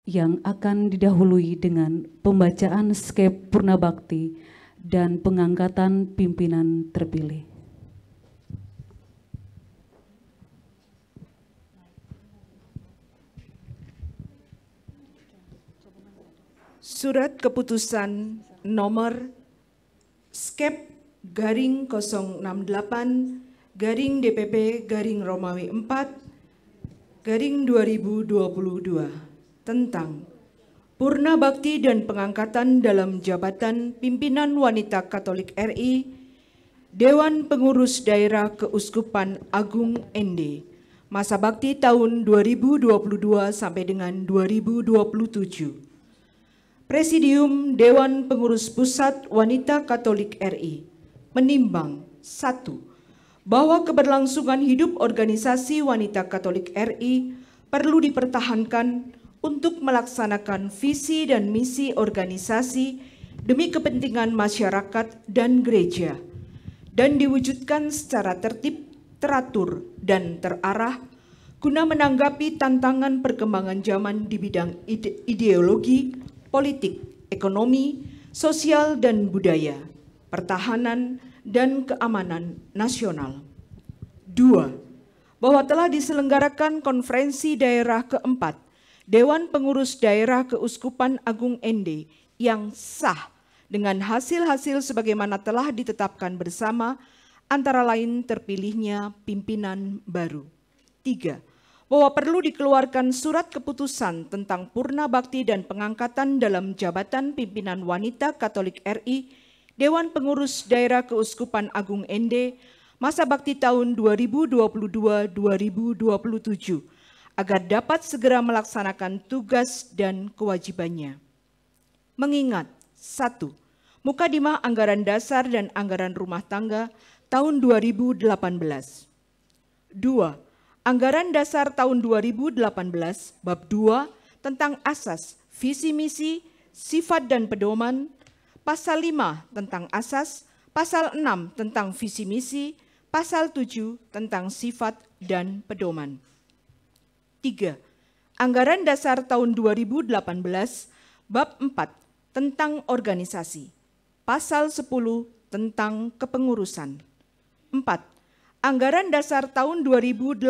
yang akan didahului dengan pembacaan skep Purna Bakti dan pengangkatan pimpinan terpilih. Surat Keputusan nomor skep garing 068 garing DPP garing Romawi 4 garing 2022 tentang Purna Bakti dan pengangkatan dalam jabatan pimpinan wanita Katolik RI Dewan Pengurus Daerah Keuskupan Agung ND masa bakti tahun 2022 sampai dengan 2027. Presidium Dewan Pengurus Pusat Wanita Katolik RI menimbang 1. Bahwa keberlangsungan hidup organisasi wanita Katolik RI perlu dipertahankan untuk melaksanakan visi dan misi organisasi demi kepentingan masyarakat dan gereja, dan diwujudkan secara tertib, teratur, dan terarah guna menanggapi tantangan perkembangan zaman di bidang ideologi, politik, ekonomi, sosial dan budaya, pertahanan dan keamanan nasional. 2. Bahwa telah diselenggarakan konferensi daerah keempat Dewan Pengurus Daerah Keuskupan Agung ND yang sah dengan hasil-hasil sebagaimana telah ditetapkan bersama, antara lain terpilihnya pimpinan baru. 3. Bahwa perlu dikeluarkan surat keputusan tentang Purna Bakti dan pengangkatan dalam jabatan pimpinan wanita Katolik RI Dewan Pengurus Daerah Keuskupan Agung ND masa bakti tahun 2022-2027 agar dapat segera melaksanakan tugas dan kewajibannya. Mengingat 1. Mukadimah Anggaran Dasar dan Anggaran Rumah Tangga tahun 2018. 2. Anggaran Dasar tahun 2018 bab 2 tentang asas, visi misi, sifat dan pedoman, pasal 5 tentang asas, pasal 6 tentang visi misi, pasal 7 tentang sifat dan pedoman. 3. Anggaran Dasar tahun 2018 bab 4 tentang organisasi, pasal 10 tentang kepengurusan. 4. Anggaran Dasar tahun 2018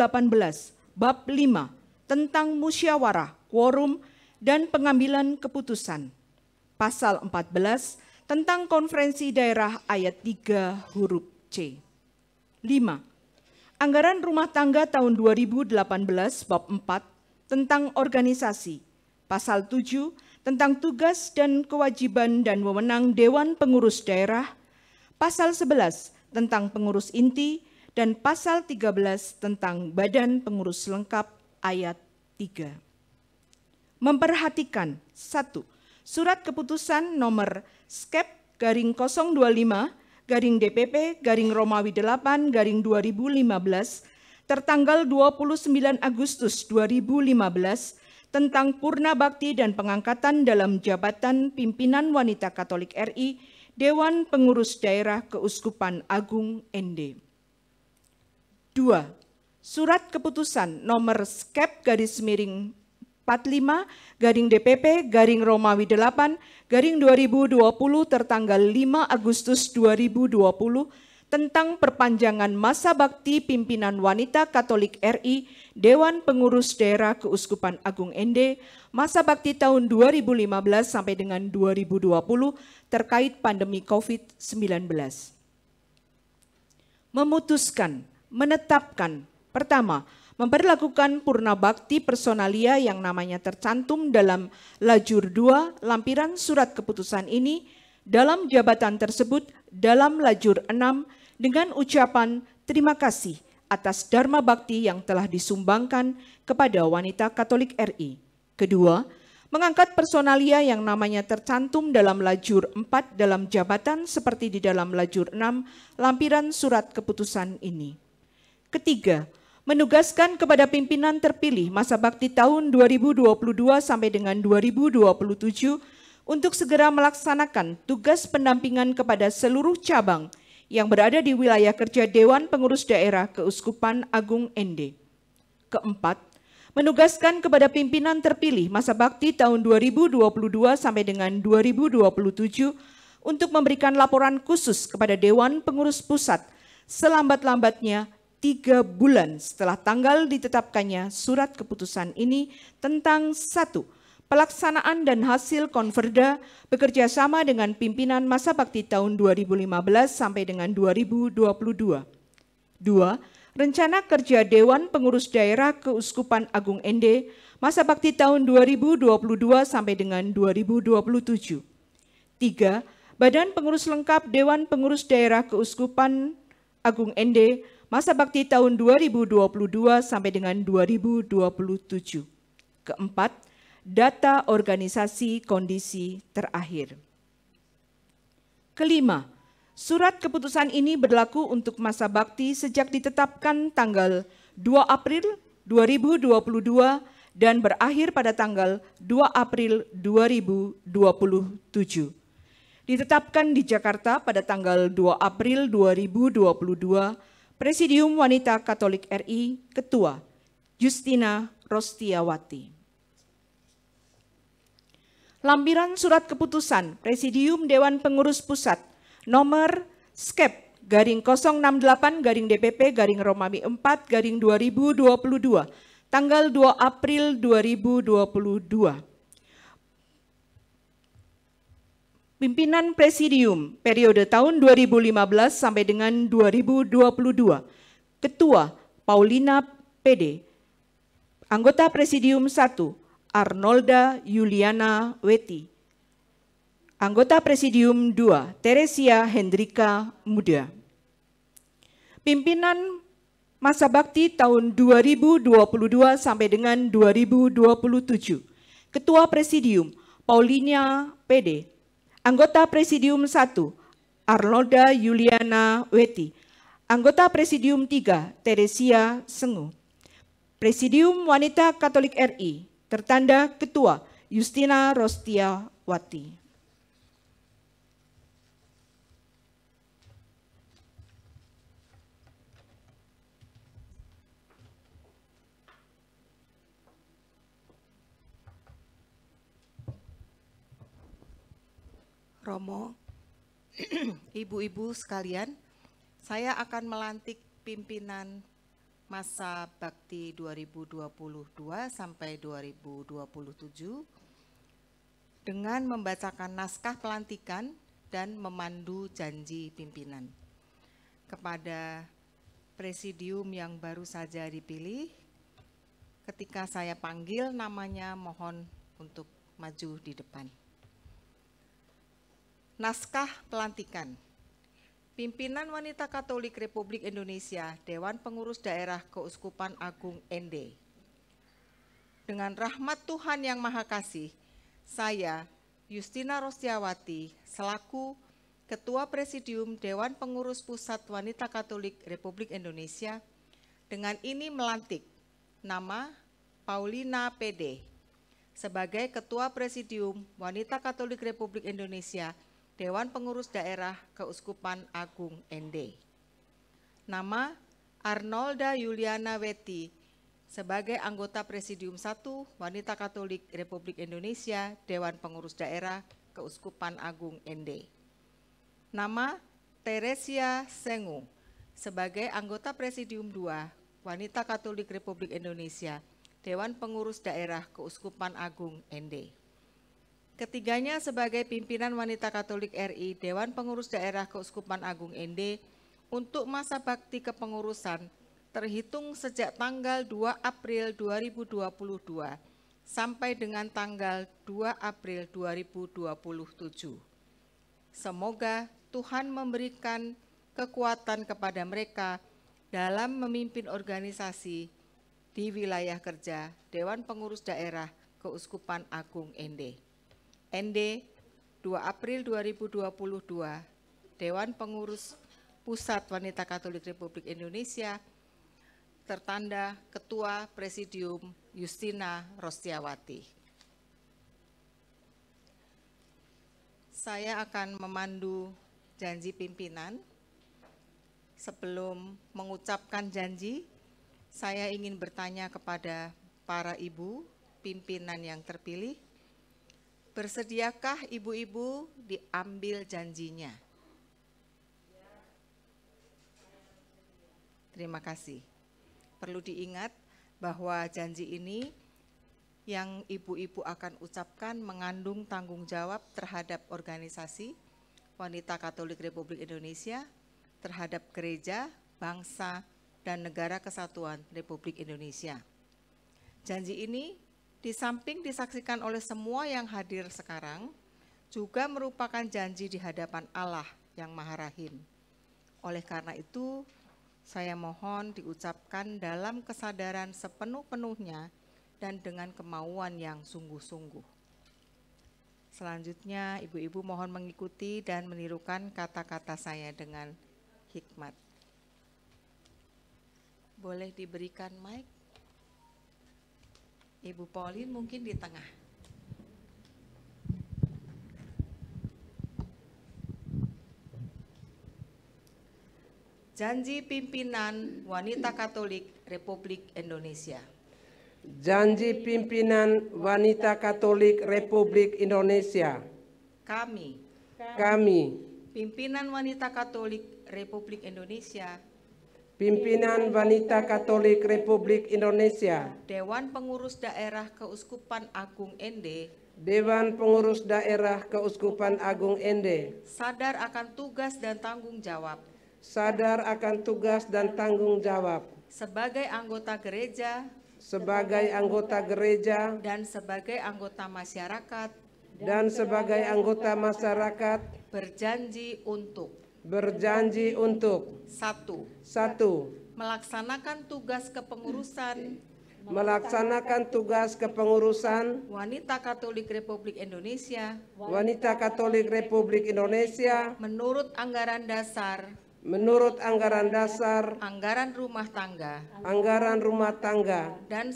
bab 5 tentang musyawarah, quorum, dan pengambilan keputusan. Pasal 14 tentang konferensi daerah ayat 3 huruf C. 5. Anggaran Rumah Tangga tahun 2018 bab 4 tentang organisasi. Pasal 7 tentang tugas dan kewajiban dan wewenang Dewan Pengurus Daerah. Pasal 11 tentang pengurus inti, dan pasal 13 tentang Badan Pengurus Lengkap ayat 3. Memperhatikan 1. Surat keputusan nomor skep garing 025 garing DPP garing Romawi 8 garing 2015 tertanggal 29 Agustus 2015 tentang Purna Bakti dan pengangkatan dalam jabatan pimpinan wanita Katolik RI Dewan Pengurus Daerah Keuskupan Agung ND. 2. Surat keputusan nomor skep garis miring 45 garing DPP garing Romawi 8 garing 2020 tertanggal 5 Agustus 2020 tentang perpanjangan masa bakti pimpinan wanita Katolik RI Dewan Pengurus Daerah Keuskupan Agung ND masa bakti tahun 2015 sampai dengan 2020 terkait pandemi COVID-19. Memutuskan, menetapkan, pertama, memperlakukan Purna Bakti personalia yang namanya tercantum dalam lajur 2 lampiran surat keputusan ini dalam jabatan tersebut dalam lajur 6 dengan ucapan terima kasih atas Dharma Bakti yang telah disumbangkan kepada wanita Katolik RI. Kedua, mengangkat personalia yang namanya tercantum dalam lajur 4 dalam jabatan seperti di dalam lajur 6 lampiran surat keputusan ini. Ketiga, menugaskan kepada pimpinan terpilih masa bakti tahun 2022 sampai dengan 2027 untuk segera melaksanakan tugas pendampingan kepada seluruh cabang yang berada di wilayah kerja Dewan Pengurus Daerah Keuskupan Agung ND. Keempat, menugaskan kepada pimpinan terpilih masa bakti tahun 2022 sampai dengan 2027 untuk memberikan laporan khusus kepada Dewan Pengurus Pusat selambat-lambatnya 3 bulan setelah tanggal ditetapkannya surat keputusan ini tentang 1. Pelaksanaan dan hasil konverda bekerja sama dengan pimpinan masa bakti tahun 2015 sampai dengan 2022. 2. Rencana kerja Dewan Pengurus Daerah Keuskupan Agung ND masa bakti tahun 2022 sampai dengan 2027. 3. Badan Pengurus Lengkap Dewan Pengurus Daerah Keuskupan Agung ND masa bakti tahun 2022 sampai dengan 2027. Keempat, data organisasi kondisi terakhir. Kelima, surat keputusan ini berlaku untuk masa bakti sejak ditetapkan tanggal 2 April 2022 dan berakhir pada tanggal 2 April 2027. Ditetapkan di Jakarta pada tanggal 2 April 2022, Presidium Wanita Katolik RI, Ketua, Justina Rostiawati. Lampiran surat keputusan Presidium Dewan Pengurus Pusat nomor skep _068-DPP _Romawi 4-2022, tanggal 2 April 2022. Pimpinan Presidium periode tahun 2015 sampai dengan 2022. Ketua Paulina PD. Anggota Presidium 1 Arnolda Yuliana Weti. Anggota Presidium 2 Teresia Hendrika Muda. Pimpinan masa bakti tahun 2022 sampai dengan 2027. Ketua Presidium Paulina PD. Anggota Presidium 1, Arnolda Yuliana Weti. Anggota Presidium 3, Teresia Sengu. Presidium Wanita Katolik RI, tertanda Ketua, Justina Rostiawati. Romo, ibu-ibu sekalian, saya akan melantik pimpinan masa bakti 2022 sampai 2027 dengan membacakan naskah pelantikan dan memandu janji pimpinan. Kepada presidium yang baru saja dipilih, ketika saya panggil namanya mohon untuk maju di depan. Naskah pelantikan. Pimpinan Wanita Katolik Republik Indonesia, Dewan Pengurus Daerah Keuskupan Agung ND. Dengan rahmat Tuhan Yang Maha Kasih, saya, Justina Rostiawati, selaku Ketua Presidium Dewan Pengurus Pusat Wanita Katolik Republik Indonesia, dengan ini melantik nama Paulina PD sebagai Ketua Presidium Wanita Katolik Republik Indonesia, Dewan Pengurus Daerah Keuskupan Agung ND. Nama Arnolda Yuliana Weti sebagai anggota Presidium 1 Wanita Katolik Republik Indonesia, Dewan Pengurus Daerah Keuskupan Agung ND. Nama Teresia Sengu sebagai anggota Presidium 2 Wanita Katolik Republik Indonesia, Dewan Pengurus Daerah Keuskupan Agung ND. Ketiganya sebagai pimpinan Wanita Katolik RI, Dewan Pengurus Daerah Keuskupan Agung ND untuk masa bakti kepengurusan terhitung sejak tanggal 2 April 2022 sampai dengan tanggal 2 April 2027. Semoga Tuhan memberikan kekuatan kepada mereka dalam memimpin organisasi di wilayah kerja Dewan Pengurus Daerah Keuskupan Agung ND. ND 2 April 2022, Dewan Pengurus Pusat Wanita Katolik Republik Indonesia, tertanda Ketua Presidium Justina Rostiawati. Saya akan memandu janji pimpinan. Sebelum mengucapkan janji, saya ingin bertanya kepada para ibu, pimpinan yang terpilih, bersediakah ibu-ibu diambil janjinya? Terima kasih. Perlu diingat bahwa janji ini yang ibu-ibu akan ucapkan mengandung tanggung jawab terhadap organisasi Wanita Katolik Republik Indonesia, terhadap gereja, bangsa, dan negara kesatuan Republik Indonesia. Janji ini di samping disaksikan oleh semua yang hadir sekarang, juga merupakan janji di hadapan Allah yang Maha Rahim. Oleh karena itu, saya mohon diucapkan dalam kesadaran sepenuh-penuhnya dan dengan kemauan yang sungguh-sungguh. Selanjutnya, ibu-ibu mohon mengikuti dan menirukan kata-kata saya dengan hikmat. Boleh diberikan mic? Ibu Pauline mungkin di tengah. Janji pimpinan Wanita Katolik Republik Indonesia. Janji pimpinan Wanita Katolik Republik Indonesia. Kami, pimpinan Wanita Katolik Republik Indonesia, pimpinan Wanita Katolik Republik Indonesia, Dewan Pengurus Daerah Keuskupan Agung Ende, Dewan Pengurus Daerah Keuskupan Agung Ende, sadar akan tugas dan tanggung jawab sadar akan tugas dan tanggung jawab sebagai anggota gereja dan sebagai anggota masyarakat, berjanji untuk 1. Melaksanakan tugas kepengurusan Wanita Katolik Republik Indonesia menurut anggaran dasar, anggaran rumah tangga, dan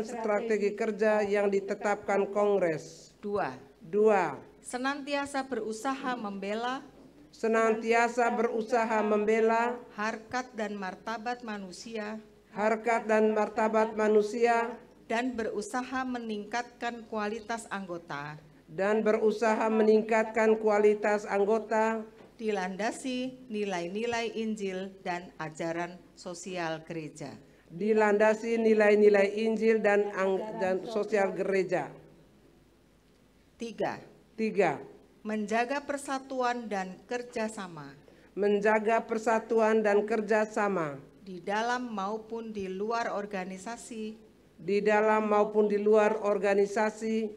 strategi kerja yang ditetapkan Kongres. 2. Senantiasa berusaha membela harkat dan martabat manusia dan berusaha meningkatkan kualitas anggota dilandasi nilai-nilai Injil dan ajaran sosial gereja. 3. Menjaga persatuan dan kerjasama di dalam maupun di luar organisasi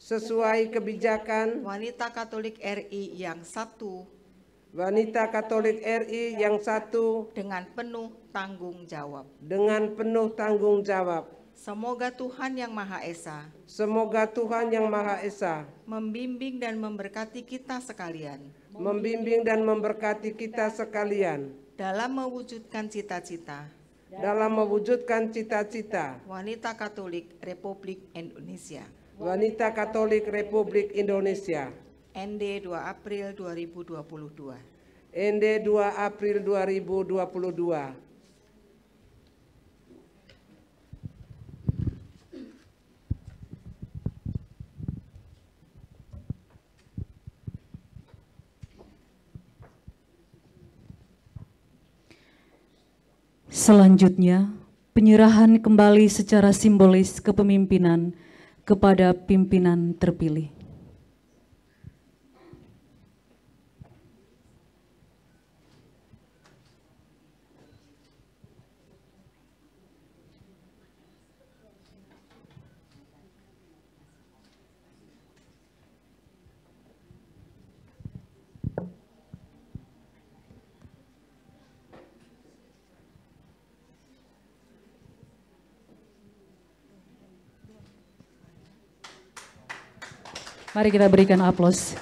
sesuai kebijakan Wanita Katolik RI yang satu dengan penuh tanggung jawab. Semoga Tuhan Yang Maha Esa membimbing dan memberkati kita sekalian dalam mewujudkan cita-cita Wanita Katolik Republik Indonesia. ND 2 April 2022. Selanjutnya, penyerahan kembali secara simbolis kepemimpinan kepada pimpinan terpilih. Mari kita berikan aplaus.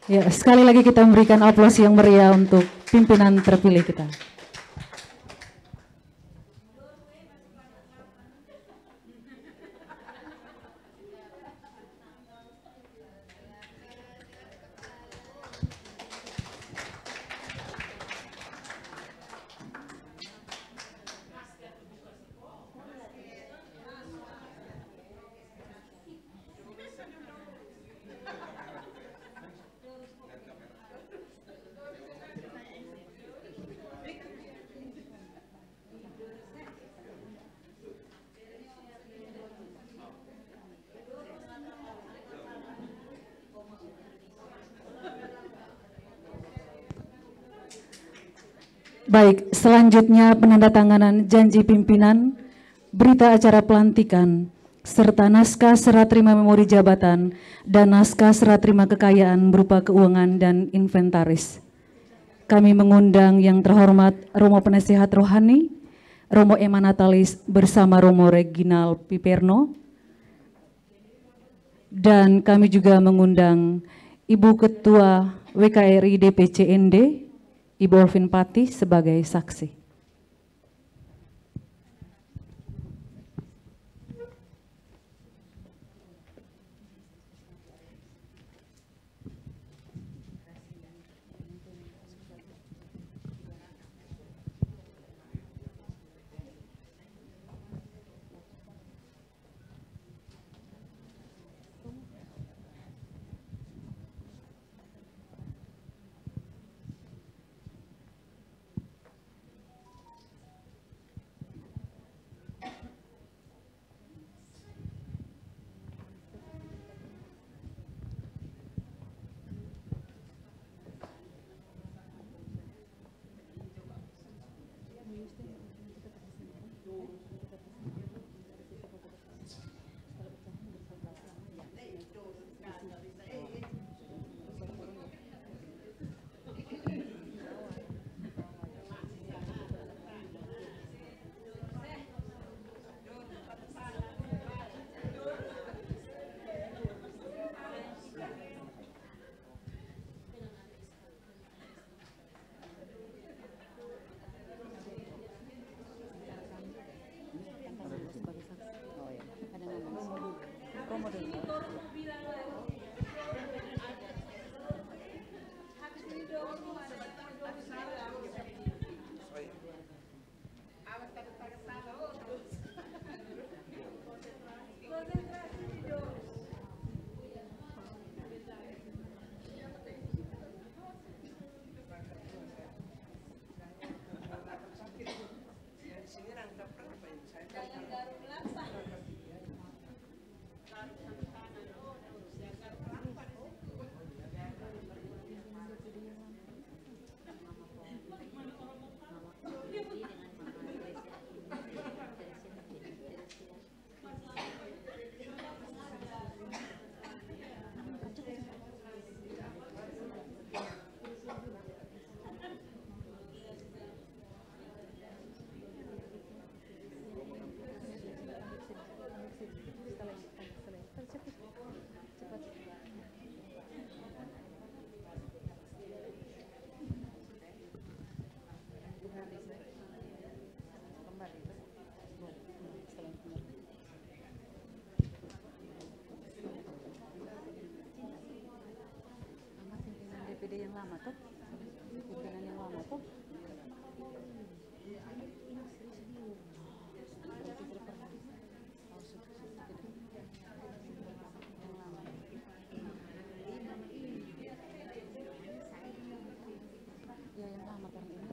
Ya, sekali lagi kita memberikan aplaus yang meriah untuk pimpinan terpilih kita. Baik, selanjutnya penandatanganan janji pimpinan, berita acara pelantikan, serta naskah serah terima memori jabatan dan naskah serah terima kekayaan berupa keuangan dan inventaris. Kami mengundang yang terhormat Romo Penasehat Rohani, Romo Emanatalis bersama Romo Reginal Piperno, dan kami juga mengundang Ibu Ketua WKRI DPC ND, Ibu Olvin Pati sebagai saksi. Yang lama tuh, pimpinan yang lama tuh. Ya yang lama karena ini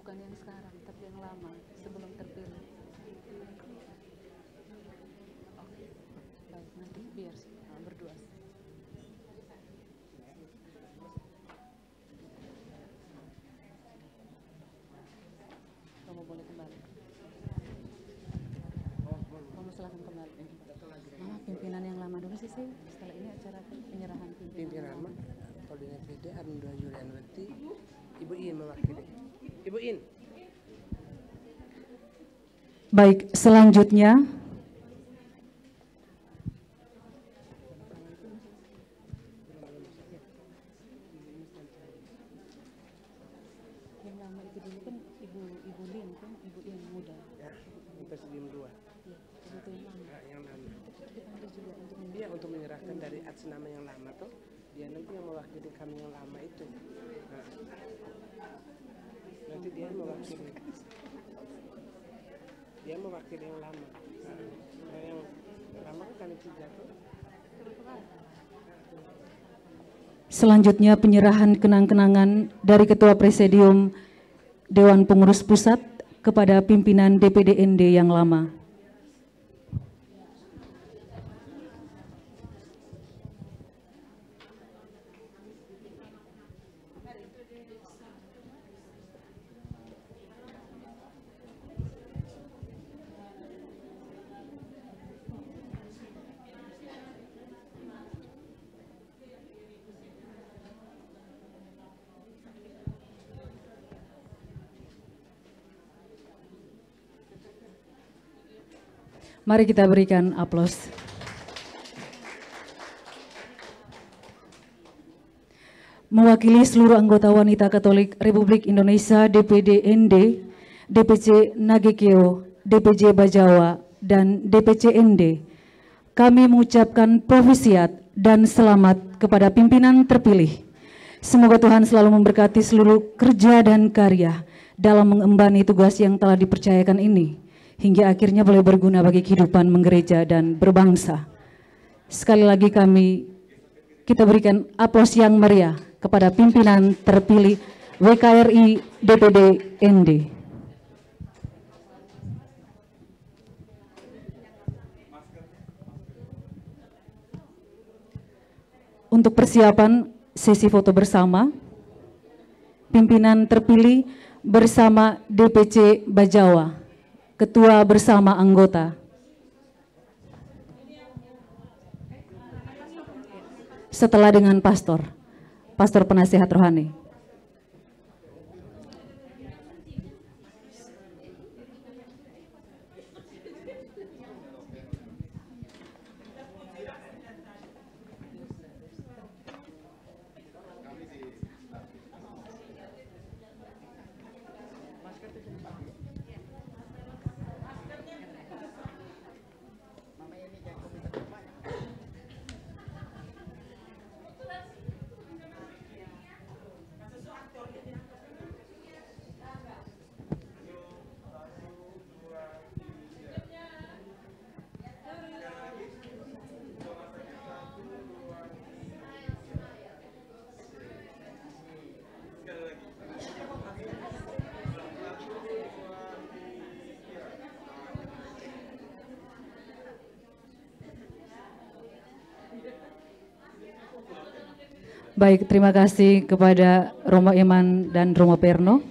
bukan yang sekarang, tapi yang lama sebelum terpilih. Oke, baik, nanti biar berdua. Kamu boleh kembali. Kamu silakan kembali. Mama, pimpinan yang lama dulu sih. Setelah ini acara penyerahan pimpinan. Pimpinan mah koordinator PD Arnda Julianwati, Ibu Iin mewakili. Ibu In. Baik, selanjutnya Yang lama itu dulu kan Ibu Lin kan, Ibu yang muda. Ya, Presidium 2. Iya, itu yang lama. Nah, yang lama. Dipanggil juga untuk Dia untuk menyerahkan dari atas nama yang lama tuh, dia nanti yang mewakili kami yang lama itu. Nah, nanti dia mewakili yang lama. Nah, yang lama kan kami 3 tuh. selanjutnya penyerahan kenang-kenangan dari Ketua Presidium Dewan Pengurus Pusat kepada pimpinan DPD-ND yang lama. Mari kita berikan aplaus. Mewakili seluruh anggota wanita Katolik Republik Indonesia DPD-ND, DPC Nagekeo, DPJ Bajawa, dan DPC-ND, kami mengucapkan profisiat dan selamat kepada pimpinan terpilih. Semoga Tuhan selalu memberkati seluruh kerja dan karya dalam mengembani tugas yang telah dipercayakan ini, hingga akhirnya boleh berguna bagi kehidupan menggereja dan berbangsa. Sekali lagi kita berikan aplaus yang meriah kepada pimpinan terpilih WKRI DPD ND. Untuk persiapan sesi foto bersama, pimpinan terpilih bersama DPC Bajawa, Ketua bersama anggota. Setelah dengan pastor penasihat rohani. Baik, terima kasih kepada Romo Iman dan Romo Perno.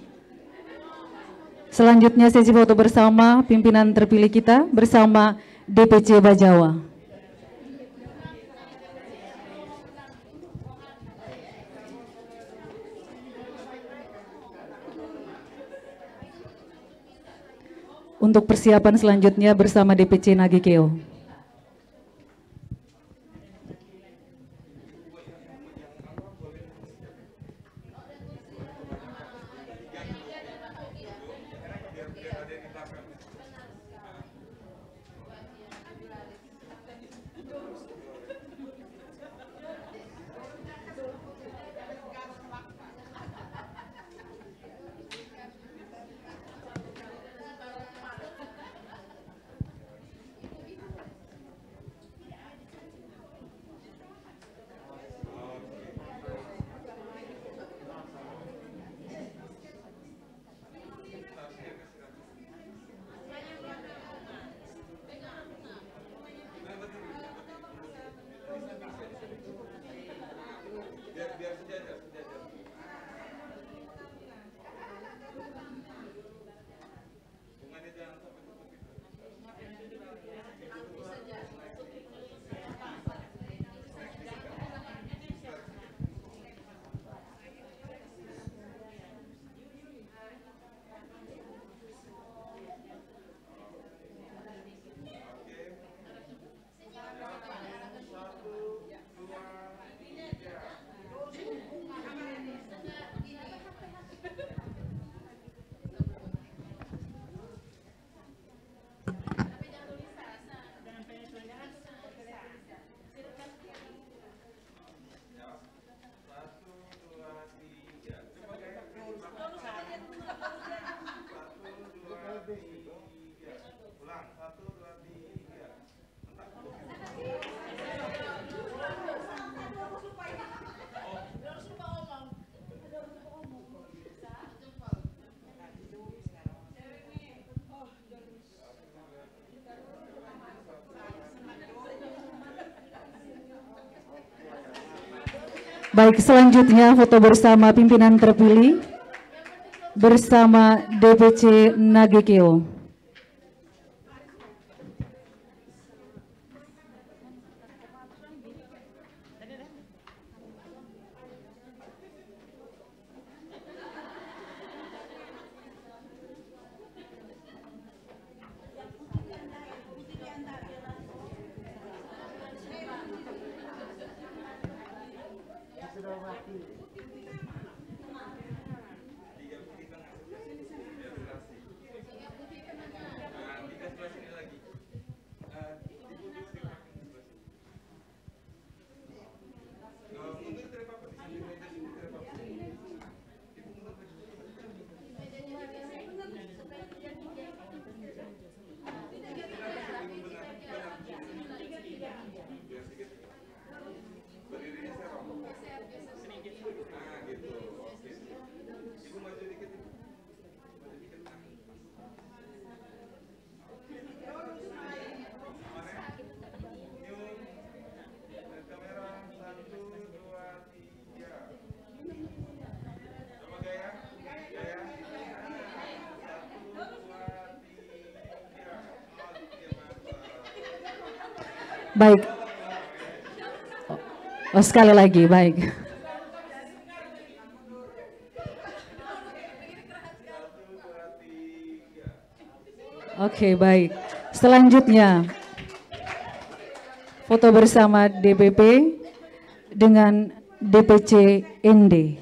Selanjutnya sesi foto bersama pimpinan terpilih kita bersama DPC Bajawa. Untuk persiapan selanjutnya bersama DPC Nagekeo. Baik, selanjutnya foto bersama pimpinan terpilih bersama DPC Nagekeo. Baik. Oh, sekali lagi, baik. Oke, baik. Selanjutnya, foto bersama DPP dengan DPC ND.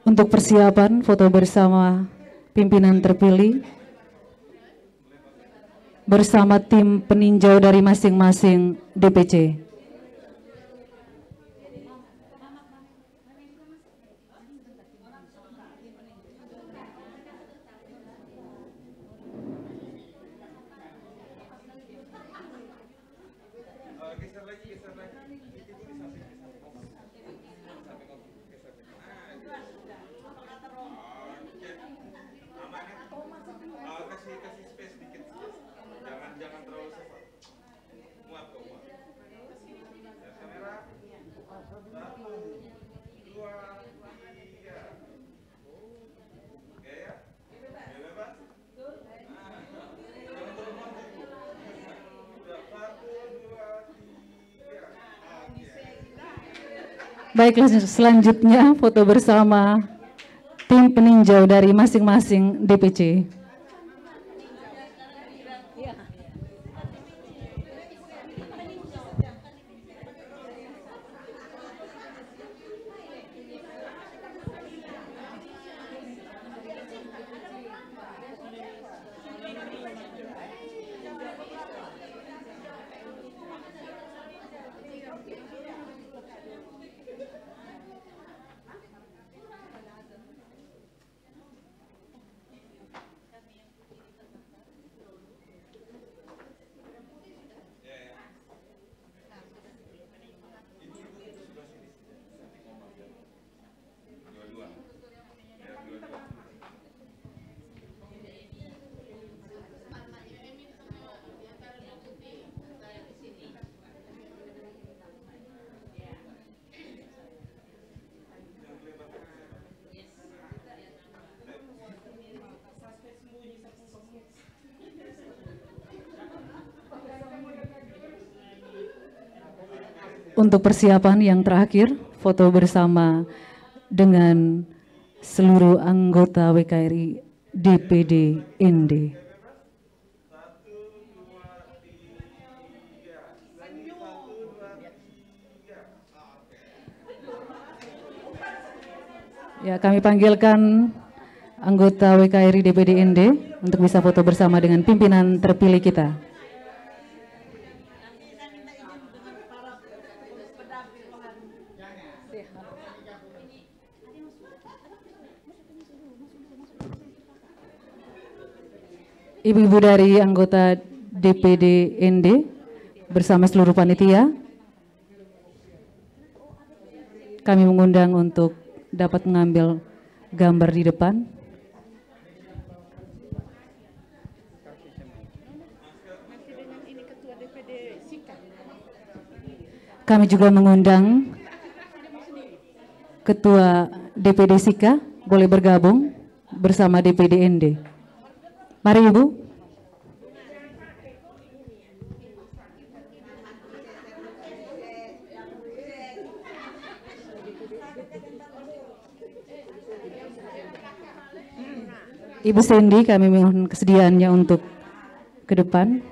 Untuk persiapan foto bersama pimpinan terpilih bersama tim peninjau dari masing-masing DPC. Baiklah, selanjutnya foto bersama tim peninjau dari masing-masing DPC. Untuk persiapan yang terakhir, foto bersama dengan seluruh anggota WKRI DPD ND. Ya, kami panggilkan anggota WKRI DPD ND untuk bisa foto bersama dengan pimpinan terpilih kita. Ibu-ibu dari anggota DPD ND bersama seluruh panitia, kami mengundang untuk dapat mengambil gambar di depan. Kami juga mengundang Ketua DPD Sika, boleh bergabung bersama DPD ND. Mari Ibu. Ibu Sandy, kami mohon kesediaannya untuk ke depan.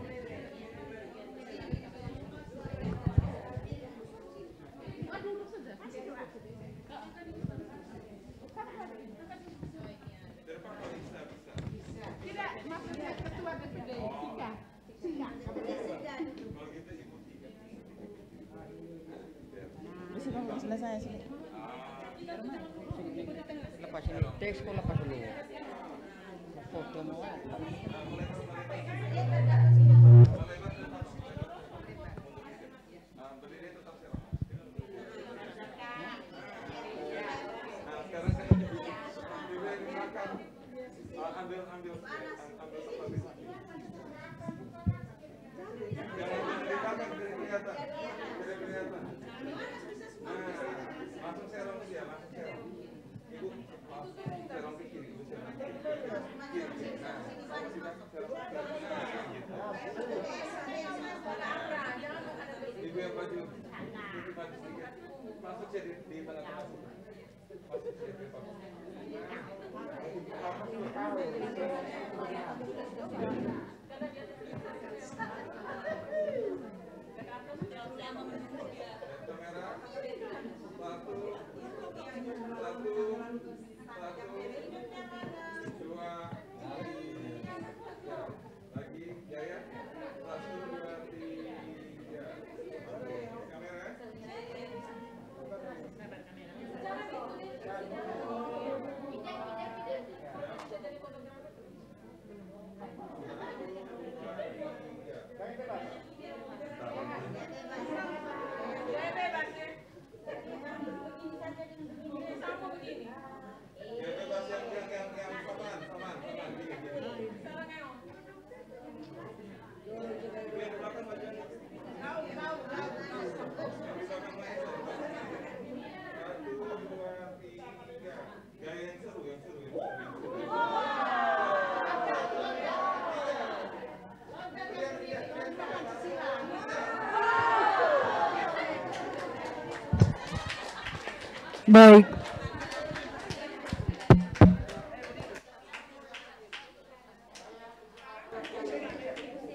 Baik.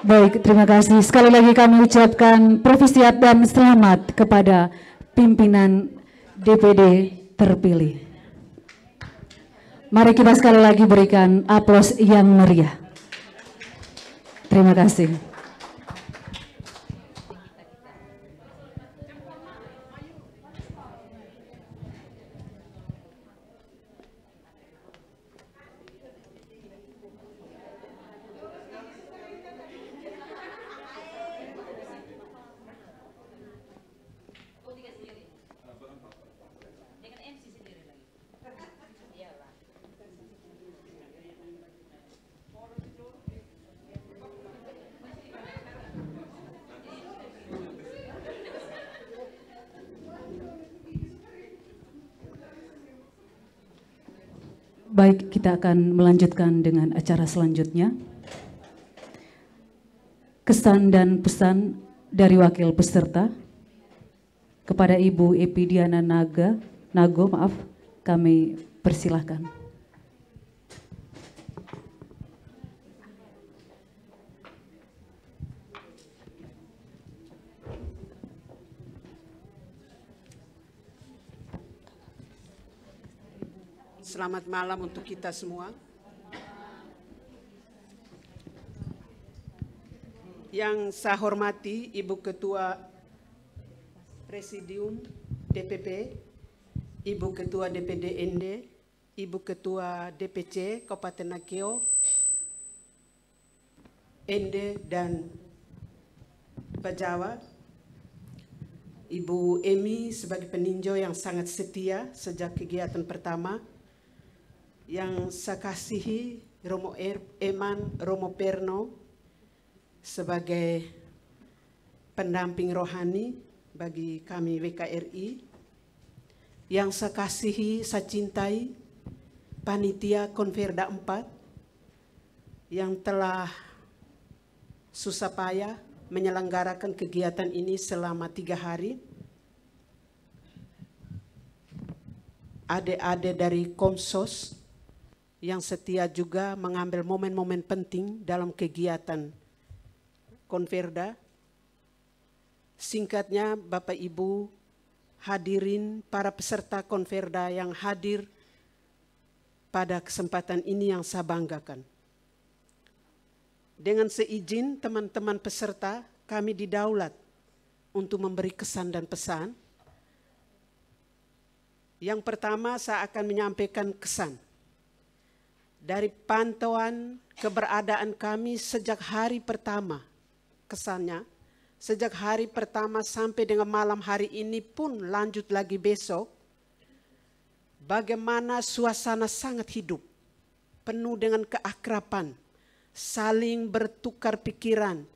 Baik, terima kasih. Sekali lagi kami ucapkan profisiat dan selamat kepada pimpinan DPD terpilih. Mari kita sekali lagi berikan aplaus yang meriah. Terima kasih. Baik, kita akan melanjutkan dengan acara selanjutnya. Kesan dan pesan dari wakil peserta kepada Ibu Epi Diana Nago, Kami persilahkan. Selamat malam untuk kita semua. Yang saya hormati Ibu Ketua Presidium DPP, Ibu Ketua DPD ND, Ibu Ketua DPC Kabupaten Nakeo, ND dan Bajawa, Ibu Emi sebagai peninjau yang sangat setia sejak kegiatan pertama, yang saya kasihi Romo Eman Romo Perno sebagai pendamping rohani bagi kami WKRI, yang saya kasihi, saya cintai Panitia Konferda 4 yang telah susah payah menyelenggarakan kegiatan ini selama 3 hari, adik-adik dari Komsos yang setia juga mengambil momen-momen penting dalam kegiatan Konferda. Singkatnya, Bapak Ibu hadirin, para peserta Konferda yang hadir pada kesempatan ini yang saya banggakan. Dengan seizin teman-teman peserta, kami didaulat untuk memberi kesan dan pesan. Yang pertama, saya akan menyampaikan kesan. Dari pantauan keberadaan kami sejak hari pertama, kesannya, sejak hari pertama sampai dengan malam hari ini pun lanjut lagi besok, bagaimana suasana sangat hidup, penuh dengan keakraban, saling bertukar pikiran,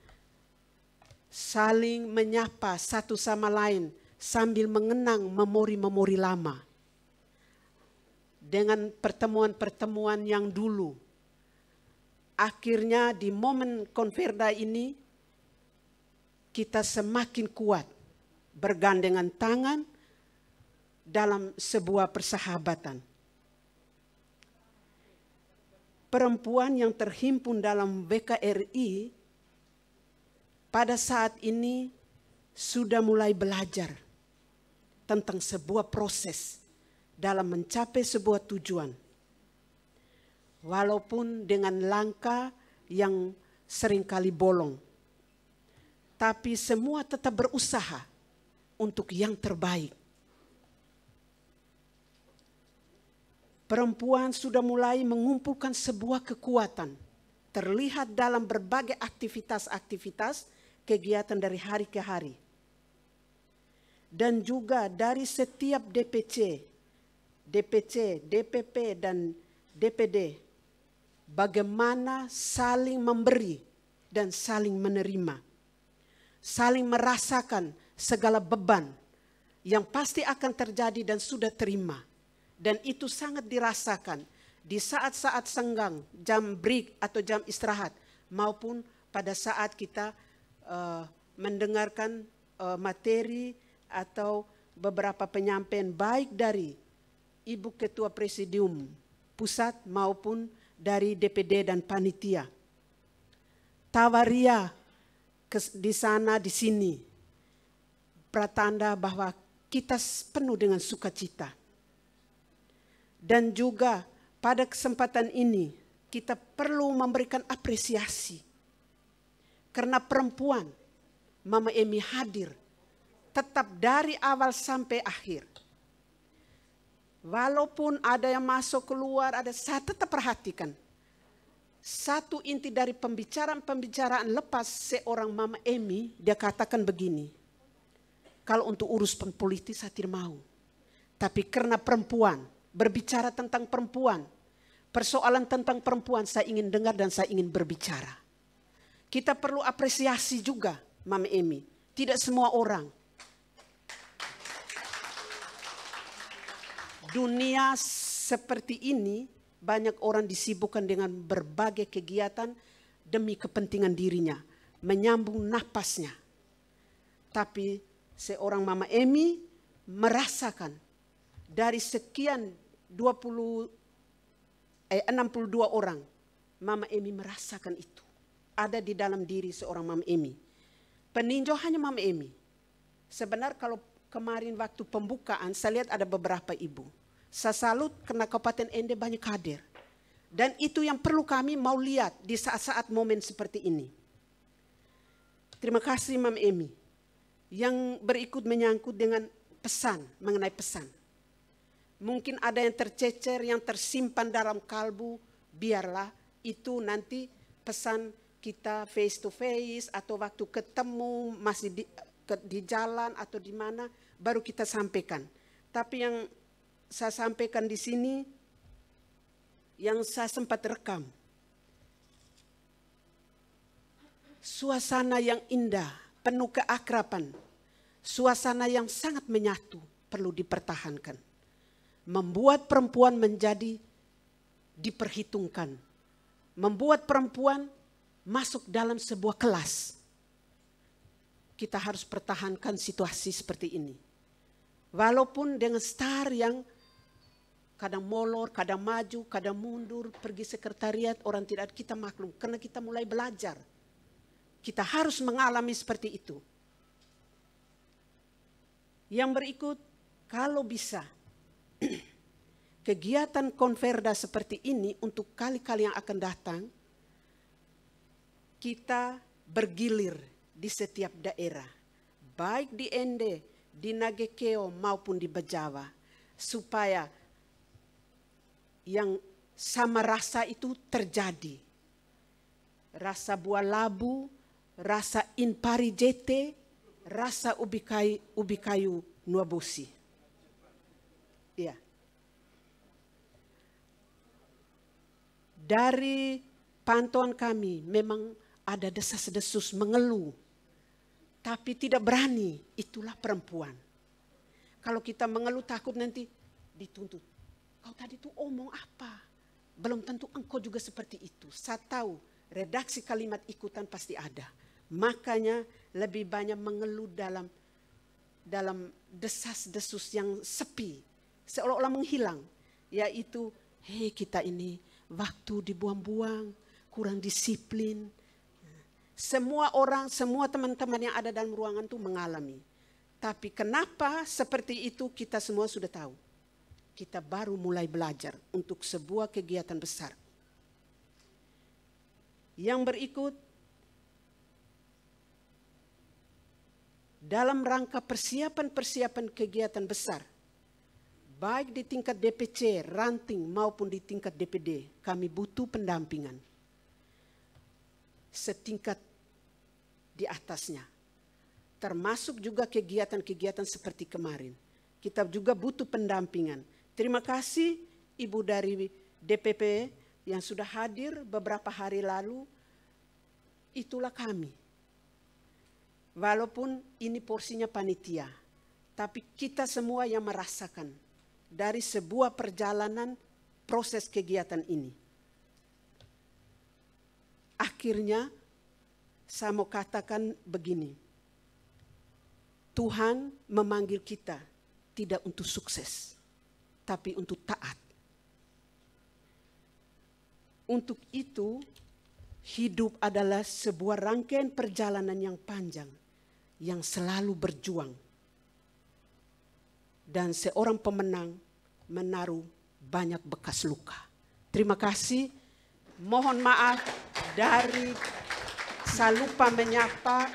saling menyapa satu sama lain sambil mengenang memori-memori lama. Dengan pertemuan-pertemuan yang dulu, akhirnya di momen Konferda ini kita semakin kuat bergandengan tangan dalam sebuah persahabatan. Perempuan yang terhimpun dalam WKRI pada saat ini sudah mulai belajar tentang sebuah proses dalam mencapai sebuah tujuan. Walaupun dengan langkah yang seringkali bolong, tapi semua tetap berusaha untuk yang terbaik. Perempuan sudah mulai mengumpulkan sebuah kekuatan, terlihat dalam berbagai aktivitas-aktivitas kegiatan dari hari ke hari. Dan juga dari setiap DPC, DPP, dan DPD, bagaimana saling memberi dan saling menerima, saling merasakan segala beban yang pasti akan terjadi dan sudah terima. Dan itu sangat dirasakan di saat-saat senggang, jam break atau jam istirahat, maupun pada saat kita mendengarkan materi atau beberapa penyampaian baik dari Ibu Ketua Presidium Pusat maupun dari DPD dan panitia. Tawaria di sana di sini pratanda bahwa kita penuh dengan sukacita. Dan juga pada kesempatan ini kita perlu memberikan apresiasi karena perempuan Mama Emi hadir tetap dari awal sampai akhir. Walaupun ada yang masuk keluar, saya tetap perhatikan. Satu inti dari pembicaraan lepas seorang Mama Emi, dia katakan begini, kalau untuk urus politis saya tidak mau. Tapi karena perempuan, berbicara tentang perempuan, persoalan tentang perempuan saya ingin dengar dan saya ingin berbicara. Kita perlu apresiasi juga Mama Emi, tidak semua orang. Dunia seperti ini banyak orang disibukkan dengan berbagai kegiatan demi kepentingan dirinya, menyambung napasnya. Tapi seorang Mama Emi merasakan dari sekian 62 orang. Mama Emi merasakan itu. Ada di dalam diri seorang Mama Emi. Peninjau hanya Mama Emi. Sebenarnya kalau kemarin waktu pembukaan, saya lihat ada beberapa ibu. Saya salut karena Kabupaten Ende banyak hadir. Dan itu yang perlu kami mau lihat di saat-saat momen seperti ini. Terima kasih Mama Emi. Yang berikut menyangkut dengan pesan, mengenai pesan. Mungkin ada yang tercecer, yang tersimpan dalam kalbu, biarlah itu nanti pesan kita face to face atau waktu ketemu masih di jalan atau di mana baru kita sampaikan. Tapi yang saya sampaikan di sini yang saya sempat rekam. Suasana yang indah, penuh keakraban, suasana yang sangat menyatu perlu dipertahankan. Membuat perempuan menjadi diperhitungkan. Membuat perempuan masuk dalam sebuah kelas. Kita harus pertahankan situasi seperti ini. Walaupun dengan star yang kadang molor, kadang maju, kadang mundur, pergi sekretariat, orang tidak, kita maklum. Karena kita mulai belajar. Kita harus mengalami seperti itu. Yang berikut, kalau bisa, kegiatan konverda seperti ini untuk kali-kali yang akan datang, kita bergilir di setiap daerah, baik di Ende, di Nagekeo maupun di Bejawa, supaya yang sama rasa itu terjadi. Rasa buah labu, rasa inpari jete, rasa ubi kayu nuabosi. Ya. Dari pantauan kami memang ada desas-desus mengeluh, tapi tidak berani. Itulah perempuan. Kalau kita mengeluh takut nanti dituntut. Kau tadi tuh omong apa? Belum tentu engkau juga seperti itu. Saya tahu redaksi kalimat ikutan pasti ada. Makanya lebih banyak mengeluh dalam desas-desus yang sepi, seolah-olah menghilang. Yaitu, hei kita ini waktu dibuang-buang, kurang disiplin. Semua orang, semua teman-teman yang ada dalam ruangan itu mengalami. Tapi kenapa seperti itu kita semua sudah tahu. Kita baru mulai belajar untuk sebuah kegiatan besar. Yang berikut, dalam rangka persiapan kegiatan besar, baik di tingkat DPC, ranting maupun di tingkat DPD, kami butuh pendampingan. Setingkat di atasnya. Termasuk juga kegiatan-kegiatan seperti kemarin. Kita juga butuh pendampingan. Terima kasih Ibu dari DPP yang sudah hadir beberapa hari lalu. Itulah kami. Walaupun ini porsinya panitia, tapi kita semua yang merasakan dari sebuah perjalanan proses kegiatan ini. Akhirnya, saya mau katakan begini, Tuhan memanggil kita tidak untuk sukses, tapi untuk taat. Untuk itu, hidup adalah sebuah rangkaian perjalanan yang panjang, yang selalu berjuang. Dan seorang pemenang menaruh banyak bekas luka. Terima kasih, mohon maaf dari saya lupa menyapa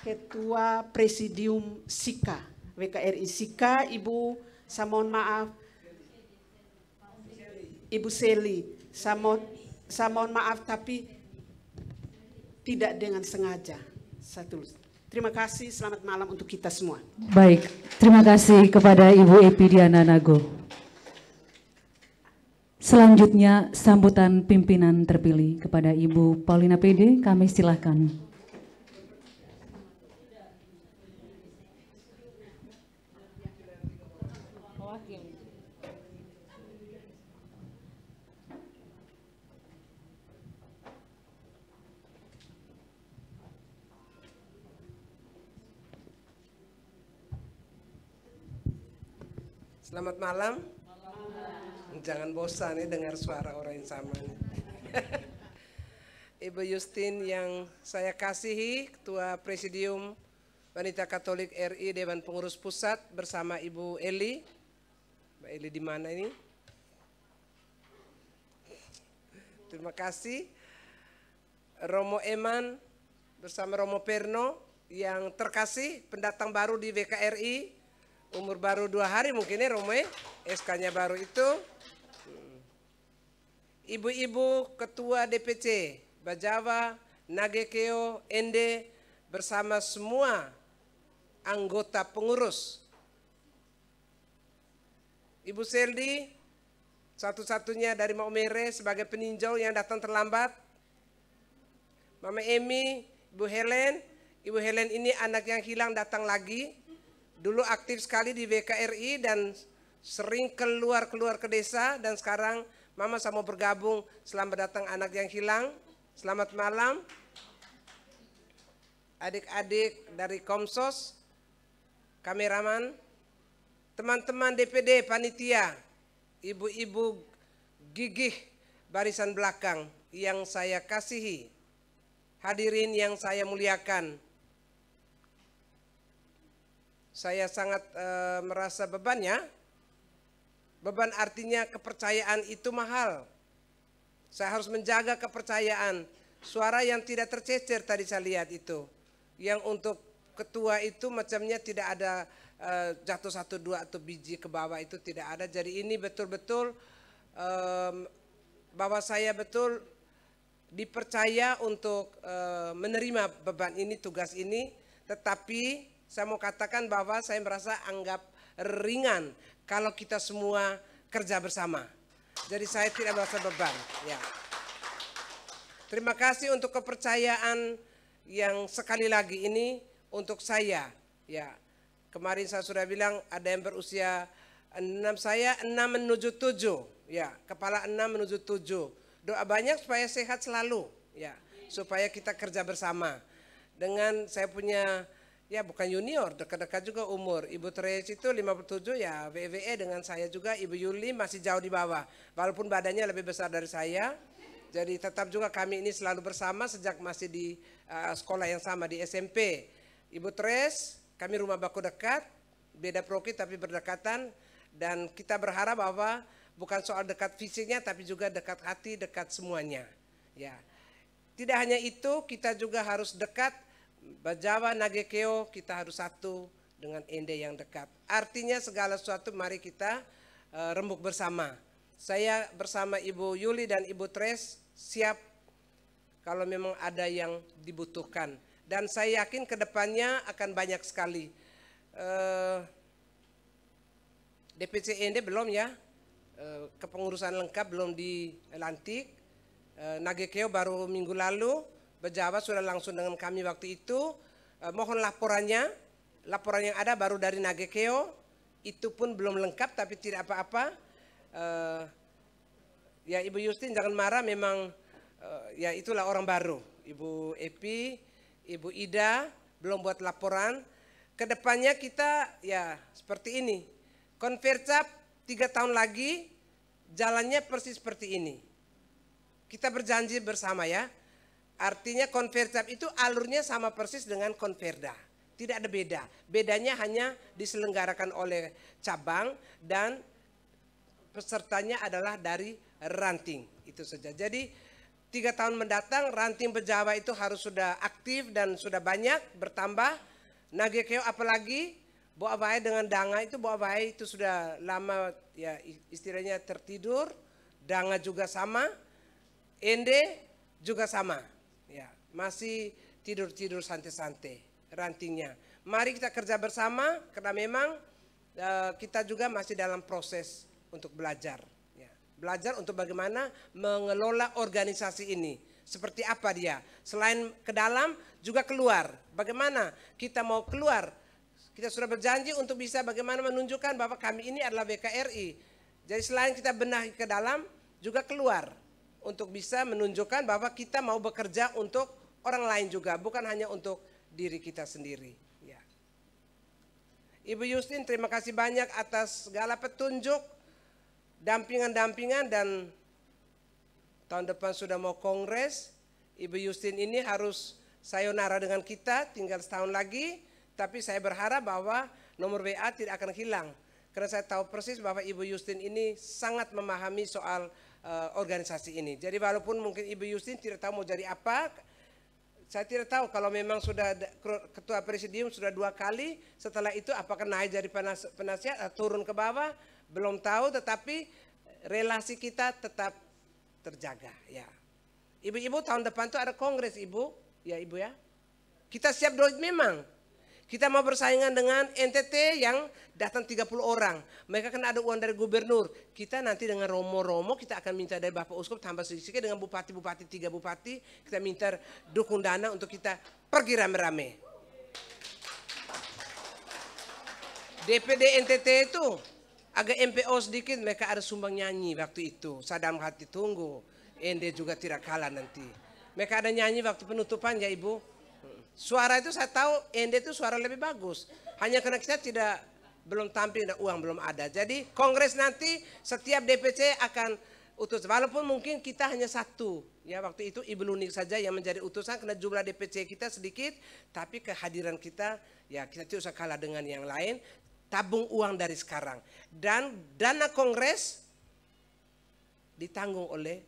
Ketua Presidium SIKA, WKRI SIKA, Ibu, saya mohon maaf, Ibu Seli, saya mohon maaf tapi tidak dengan sengaja. Terima kasih, selamat malam untuk kita semua. Baik, terima kasih kepada Ibu Epi Diana Nago. Selanjutnya sambutan pimpinan terpilih kepada Ibu Paulina PD, kami silakan. Selamat malam. Jangan bosan ya dengar suara orang yang sama. Ibu Justin yang saya kasihi, Ketua Presidium Wanita Katolik RI Dewan Pengurus Pusat bersama Ibu Eli. Mbak Eli di mana ini? Terima kasih. Romo Eman bersama Romo Perno yang terkasih, pendatang baru di WKRI, umur baru 2 hari mungkin ya Romo, SK-nya baru itu. Ibu-ibu Ketua DPC, Bajawa, Nagekeo, Ende, bersama semua anggota pengurus. Ibu Seldi, satu-satunya dari Maumere sebagai peninjau yang datang terlambat. Mama Emi, Ibu Helen ini anak yang hilang datang lagi. Dulu aktif sekali di WKRI dan sering keluar ke desa, dan sekarang Mama sama bergabung. Selamat datang anak yang hilang. Selamat malam. Adik-adik dari Komsos, kameraman, teman-teman DPD, panitia, ibu-ibu gigih barisan belakang yang saya kasihi, hadirin yang saya muliakan. Saya sangat merasa beban ya. Beban artinya kepercayaan itu mahal. Saya harus menjaga kepercayaan. Suara yang tidak tercecer tadi saya lihat itu. Yang untuk ketua itu macamnya tidak ada jatuh 1, 2 atau biji ke bawah, itu tidak ada. Jadi ini betul-betul bahwa saya betul dipercaya untuk menerima beban ini, tugas ini. Tetapi saya mau katakan bahwa saya merasa anggap ringan kalau kita semua kerja bersama. Jadi saya tidak merasa beban. Ya. Terima kasih untuk kepercayaan yang sekali lagi ini untuk saya. Ya. Kemarin saya sudah bilang ada yang berusia 6, saya 6 menuju 7. Ya, kepala 6 menuju 7. Doa banyak supaya sehat selalu. Ya, supaya kita kerja bersama. Dengan saya punya, ya bukan junior, dekat-dekat juga umur. Ibu Trace itu 57 ya, WWE dengan saya juga. Ibu Yuli masih jauh di bawah. Walaupun badannya lebih besar dari saya. Jadi tetap juga kami ini selalu bersama sejak masih di sekolah yang sama di SMP. Ibu Trace, kami rumah baku dekat, beda proki tapi berdekatan. Dan kita berharap bahwa bukan soal dekat fisiknya tapi juga dekat hati, dekat semuanya. Ya. Tidak hanya itu, kita juga harus dekat. Bajawa, Nagekeo, kita harus satu dengan Ende yang dekat. Artinya segala sesuatu mari kita rembuk bersama. Saya bersama Ibu Yuli dan Ibu Tres siap kalau memang ada yang dibutuhkan. Dan saya yakin ke depannya akan banyak sekali. DPC Ende belum ya, kepengurusan lengkap belum dilantik. Nagekeo baru minggu lalu. Bajawa sudah langsung dengan kami waktu itu. Mohon laporannya. Laporan yang ada baru dari Nagekeo. Itu pun belum lengkap tapi tidak apa-apa. Ya Ibu Justin jangan marah, memang ya itulah orang baru. Ibu Epi, Ibu Ida belum buat laporan. Kedepannya kita ya seperti ini. Konvercap 3 tahun lagi jalannya persis seperti ini. Kita berjanji bersama ya. Artinya Konvercap itu alurnya sama persis dengan Konverda. Tidak ada beda. Bedanya hanya diselenggarakan oleh cabang dan pesertanya adalah dari ranting. Itu saja. Jadi 3 tahun mendatang ranting Bajawa itu harus sudah aktif dan sudah banyak bertambah. Nagekeo apalagi, Boa Bae dengan Danga itu, Boa Bae itu sudah lama ya istilahnya tertidur. Danga juga sama. Ende juga sama. Ya, masih tidur-tidur santai-santai rantingnya. Mari kita kerja bersama karena memang kita juga masih dalam proses untuk belajar. Ya, belajar untuk bagaimana mengelola organisasi ini. Seperti apa dia? Selain ke dalam juga keluar. Bagaimana kita mau keluar? Kita sudah berjanji untuk bisa bagaimana menunjukkan bahwa kami ini adalah WKRI. Jadi selain kita benahi ke dalam juga keluar. Untuk bisa menunjukkan bahwa kita mau bekerja untuk orang lain juga, bukan hanya untuk diri kita sendiri. Ya. Ibu Justin, terima kasih banyak atas segala petunjuk dampingan-dampingan dan tahun depan sudah mau kongres. Ibu Justin ini harus sayonara dengan kita, tinggal setahun lagi. Tapi saya berharap bahwa nomor WA tidak akan hilang. Karena saya tahu persis bahwa Ibu Justin ini sangat memahami soal organisasi ini. Jadi walaupun mungkin Ibu Justin tidak tahu mau jadi apa, saya tidak tahu kalau memang sudah ketua presidium sudah 2 kali, setelah itu apakah naik jadi penasihat atau turun ke bawah, belum tahu, tetapi relasi kita tetap terjaga. Ya. Ibu-ibu tahun depan tuh ada kongres Ibu, ya Ibu ya. Kita siap duit memang. Kita mau bersaingan dengan NTT yang datang 30 orang. Mereka kan ada uang dari gubernur. Kita nanti dengan romo-romo kita akan minta dari Bapak Uskup tambah sedikit dengan bupati-bupati, 3 bupati. Kita minta dukung dana untuk kita pergi rame-rame. DPD NTT itu agak MPO sedikit, mereka ada sumbang nyanyi waktu itu. Sadam hati tunggu, ND juga tidak kalah nanti. Mereka ada nyanyi waktu penutupan ya Ibu. Suara itu saya tahu ND itu suara lebih bagus. Hanya karena kita belum tampil dan uang belum ada. Jadi kongres nanti setiap DPC akan utus. Walaupun mungkin kita hanya 1. Ya waktu itu Ibu Lunik saja yang menjadi utusan karena jumlah DPC kita sedikit. Tapi kehadiran kita ya kita tidak usah kalah dengan yang lain. Tabung uang dari sekarang. Dan dana kongres ditanggung oleh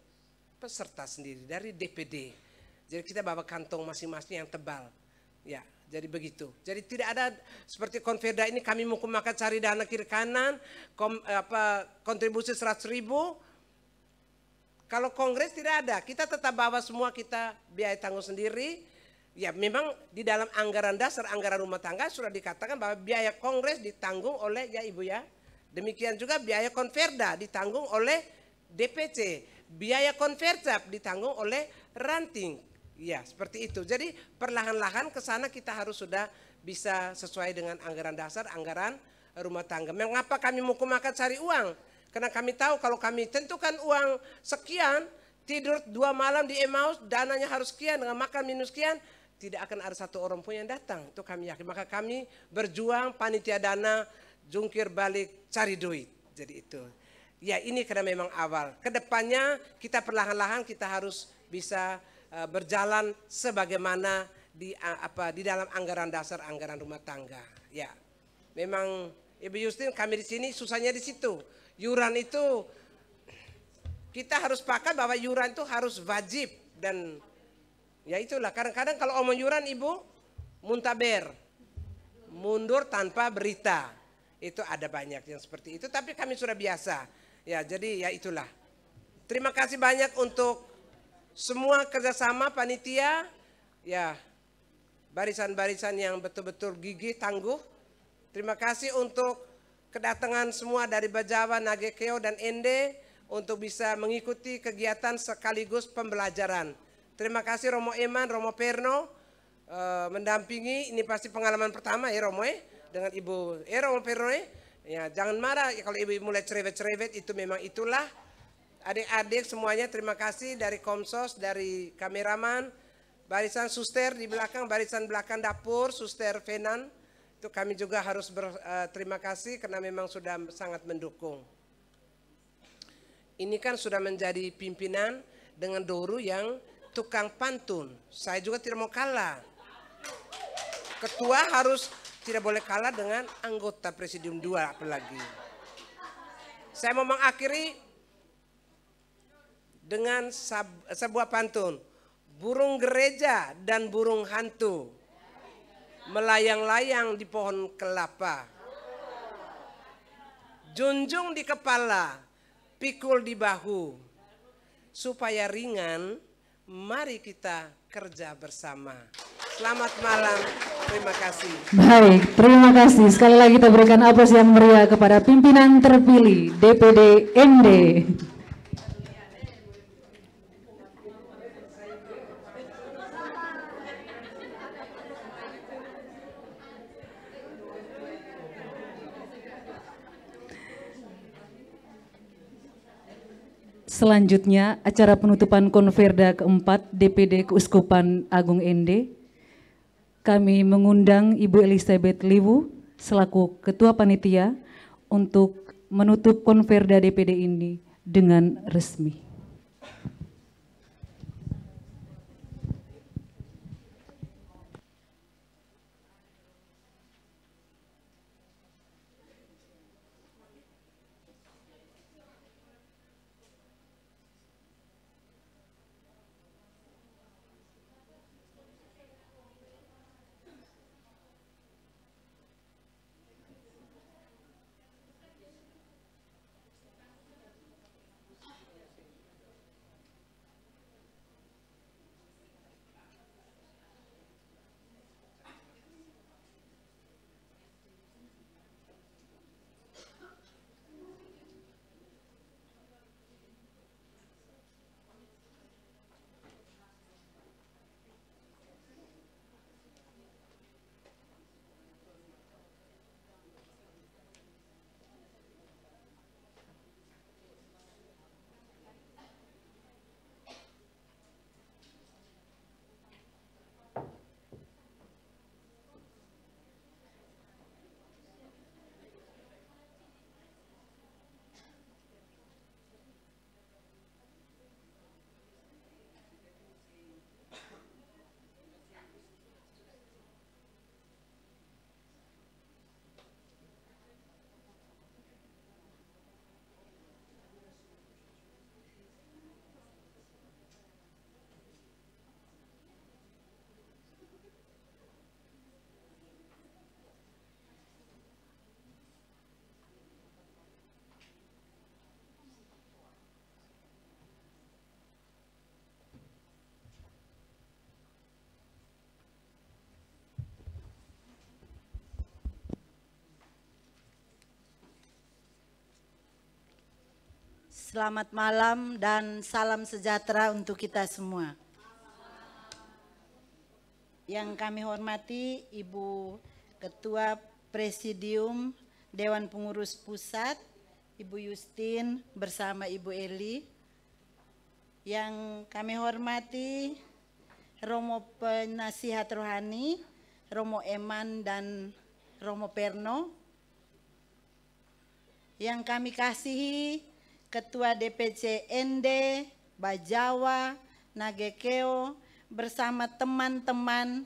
peserta sendiri dari DPD. Jadi kita bawa kantong masing-masing yang tebal. Ya, jadi begitu. Jadi tidak ada seperti Konferda ini kami mau makan cari dana kiri kanan, kontribusi 100.000. Kalau kongres tidak ada, kita tetap bawa semua kita biaya tanggung sendiri. Ya memang di dalam anggaran dasar, anggaran rumah tangga sudah dikatakan bahwa biaya kongres ditanggung oleh ya Ibu ya. Demikian juga biaya Konferda ditanggung oleh DPC. Biaya Konversap ditanggung oleh ranting. Ya seperti itu. Jadi perlahan-lahan ke sana kita harus sudah bisa sesuai dengan anggaran dasar, anggaran rumah tangga. Mengapa kami mau makan cari uang? Karena kami tahu kalau kami tentukan uang sekian, tidur 2 malam di Emmaus, dananya harus sekian, dengan makan minus sekian, tidak akan ada 1 orang pun yang datang. Itu kami yakin. Maka kami berjuang panitia dana, jungkir balik, cari duit. Jadi itu. Ya ini karena memang awal. Kedepannya kita perlahan-lahan kita harus bisa berjalan sebagaimana di dalam anggaran dasar, anggaran rumah tangga. Ya, memang Ibu Justin kami di sini susahnya di situ. Yuran itu kita harus sepakat bahwa yuran itu harus wajib dan ya itulah kadang-kadang kalau omong yuran Ibu muntaber, mundur tanpa berita. Itu ada banyak yang seperti itu. Tapi kami sudah biasa. Ya, jadi ya itulah. Terima kasih banyak untuk semua kerjasama panitia, ya barisan-barisan yang betul-betul gigih, tangguh. Terima kasih untuk kedatangan semua dari Bajawa, Nagekeo dan Ende untuk bisa mengikuti kegiatan sekaligus pembelajaran. Terima kasih Romo Eman, Romo Perno mendampingi. Ini pasti pengalaman pertama ya Romo dengan Ibu Romo Perno ya jangan marah ya, kalau Ibu mulai cerewet-cerewet itu memang itulah. Adik-adik semuanya terima kasih dari Komsos, dari kameraman, barisan suster di belakang, barisan belakang dapur, suster Venan. Itu kami juga harus berterima kasih karena memang sudah sangat mendukung. Ini kan sudah menjadi pimpinan dengan Doru yang tukang pantun. Saya juga tidak mau kalah. Ketua harus tidak boleh kalah dengan anggota Presidium 2 apalagi. Saya mau mengakhiri dengan sebuah pantun. Burung gereja dan burung hantu melayang-layang di pohon kelapa. Junjung di kepala, pikul di bahu. Supaya ringan, mari kita kerja bersama. Selamat malam, terima kasih. Baik, terima kasih. Sekali lagi kita berikan aplaus yang meriah kepada pimpinan terpilih DPD MD. Selanjutnya, acara penutupan Konferda keempat DPD Keuskupan Agung ND. Kami mengundang Ibu Elizabeth Liwu selaku Ketua Panitia untuk menutup Konferda DPD ini dengan resmi. Selamat malam dan salam sejahtera untuk kita semua. Yang kami hormati Ibu Ketua Presidium Dewan Pengurus Pusat, Ibu Justin bersama Ibu Eli. Yang kami hormati Romo Penasihat Rohani, Romo Eman dan Romo Perno. Yang kami kasihi Ketua DPC ND, Bajawa, Nagekeo, bersama teman-teman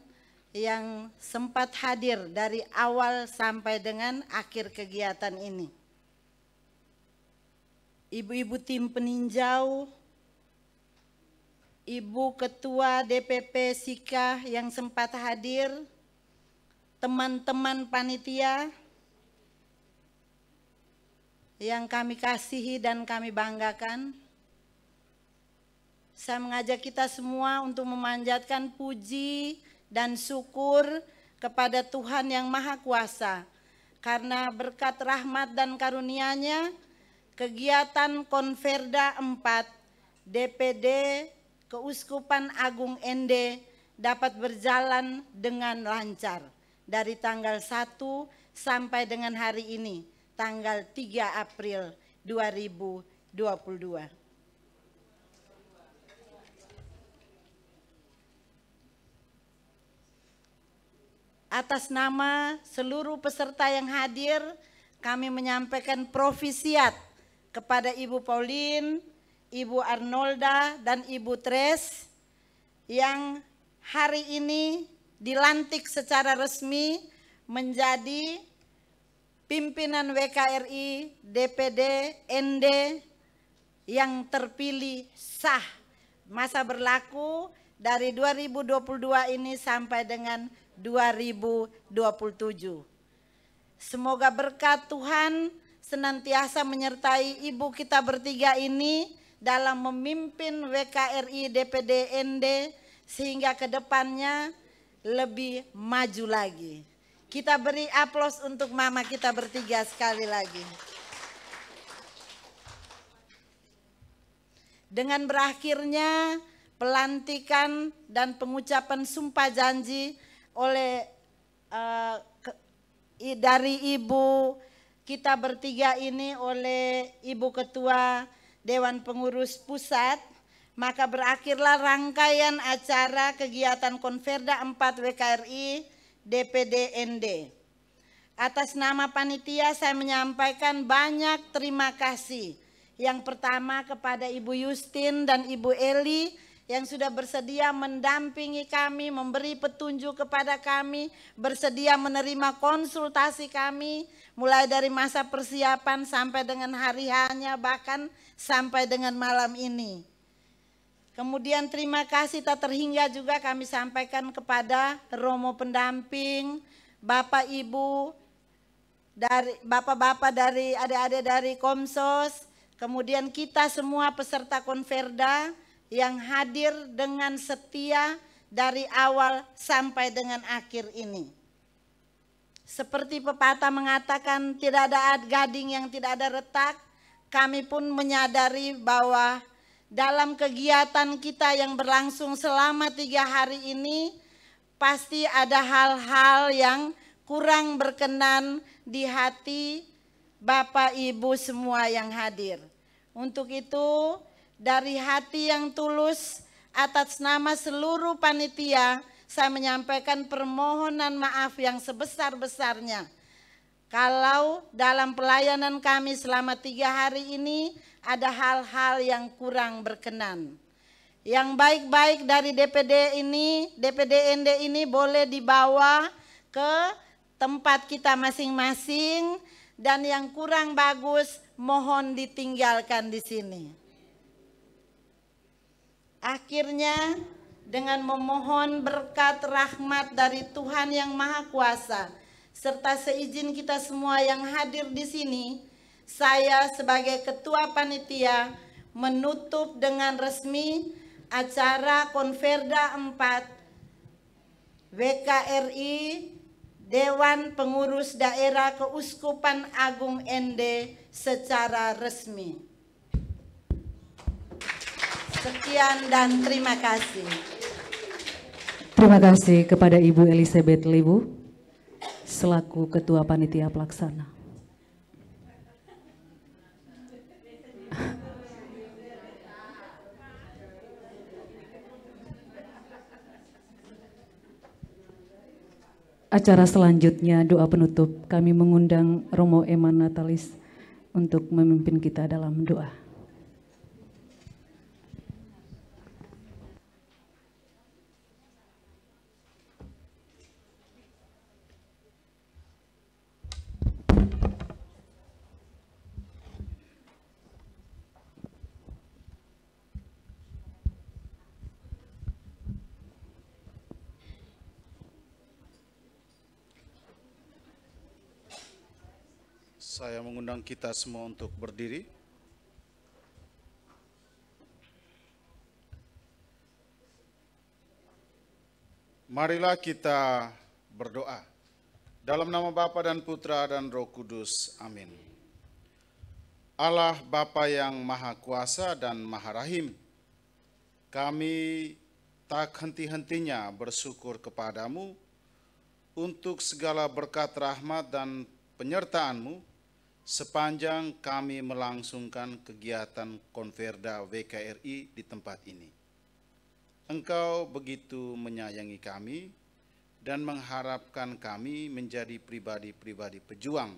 yang sempat hadir dari awal sampai dengan akhir kegiatan ini. Ibu-ibu tim peninjau, Ibu Ketua DPP Sika yang sempat hadir, teman-teman panitia, yang kami kasihi dan kami banggakan. Saya mengajak kita semua untuk memanjatkan puji dan syukur kepada Tuhan yang Maha Kuasa. Karena berkat rahmat dan karunia-Nya, kegiatan Konferda 4 DPD Keuskupan Agung ND dapat berjalan dengan lancar dari tanggal 1 sampai dengan hari ini, tanggal 3 April 2022. Atas nama seluruh peserta yang hadir, kami menyampaikan profisiat kepada Ibu Pauline, Ibu Arnolda, dan Ibu Tres yang hari ini dilantik secara resmi menjadi pimpinan WKRI DPD ND yang terpilih sah masa berlaku dari 2022 ini sampai dengan 2027. Semoga berkat Tuhan senantiasa menyertai ibu kita bertiga ini dalam memimpin WKRI DPD ND sehingga ke depannya lebih maju lagi. Kita beri aplaus untuk mama kita bertiga sekali lagi. Dengan berakhirnya pelantikan dan pengucapan sumpah janji oleh dari ibu kita bertiga ini oleh Ibu Ketua Dewan Pengurus Pusat, maka berakhirlah rangkaian acara kegiatan Konferda 4 WKRI DPD ND. Atas nama panitia saya menyampaikan banyak terima kasih. Yang pertama kepada Ibu Justin dan Ibu Eli yang sudah bersedia mendampingi kami, memberi petunjuk kepada kami, bersedia menerima konsultasi kami, mulai dari masa persiapan sampai dengan hari hanya, bahkan sampai dengan malam ini. Kemudian terima kasih tak terhingga juga kami sampaikan kepada Romo pendamping, Bapak Ibu, dari bapak-bapak dari adik-adik dari Komsos, kemudian kita semua peserta Konferda yang hadir dengan setia dari awal sampai dengan akhir ini. Seperti pepatah mengatakan tidak ada gading yang tidak ada retak, kami pun menyadari bahwa dalam kegiatan kita yang berlangsung selama 3 hari ini pasti ada hal-hal yang kurang berkenan di hati Bapak Ibu semua yang hadir. Untuk itu dari hati yang tulus atas nama seluruh panitia saya menyampaikan permohonan maaf yang sebesar-besarnya. Kalau dalam pelayanan kami selama 3 hari ini ada hal-hal yang kurang berkenan. Yang baik-baik dari DPD-ND ini boleh dibawa ke tempat kita masing-masing, dan yang kurang bagus mohon ditinggalkan di sini. Akhirnya dengan memohon berkat rahmat dari Tuhan yang Maha Kuasa serta seizin kita semua yang hadir di sini, saya sebagai ketua panitia menutup dengan resmi acara Konferda 4 WKRI Dewan Pengurus Daerah Keuskupan Agung ND secara resmi. Sekian dan terima kasih. Terima kasih kepada Ibu Elizabeth Libu selaku Ketua Panitia Pelaksana. Acara selanjutnya doa penutup, kami mengundang Romo Eman Natalis untuk memimpin kita dalam doa. Saya mengundang kita semua untuk berdiri. Marilah kita berdoa. Dalam nama Bapa dan Putra dan Roh Kudus. Amin. Allah Bapa yang Maha Kuasa dan Maha Rahim, kami tak henti-hentinya bersyukur kepadamu untuk segala berkat rahmat dan penyertaan-Mu sepanjang kami melangsungkan kegiatan Konferda WKRI di tempat ini. Engkau begitu menyayangi kami dan mengharapkan kami menjadi pribadi-pribadi pejuang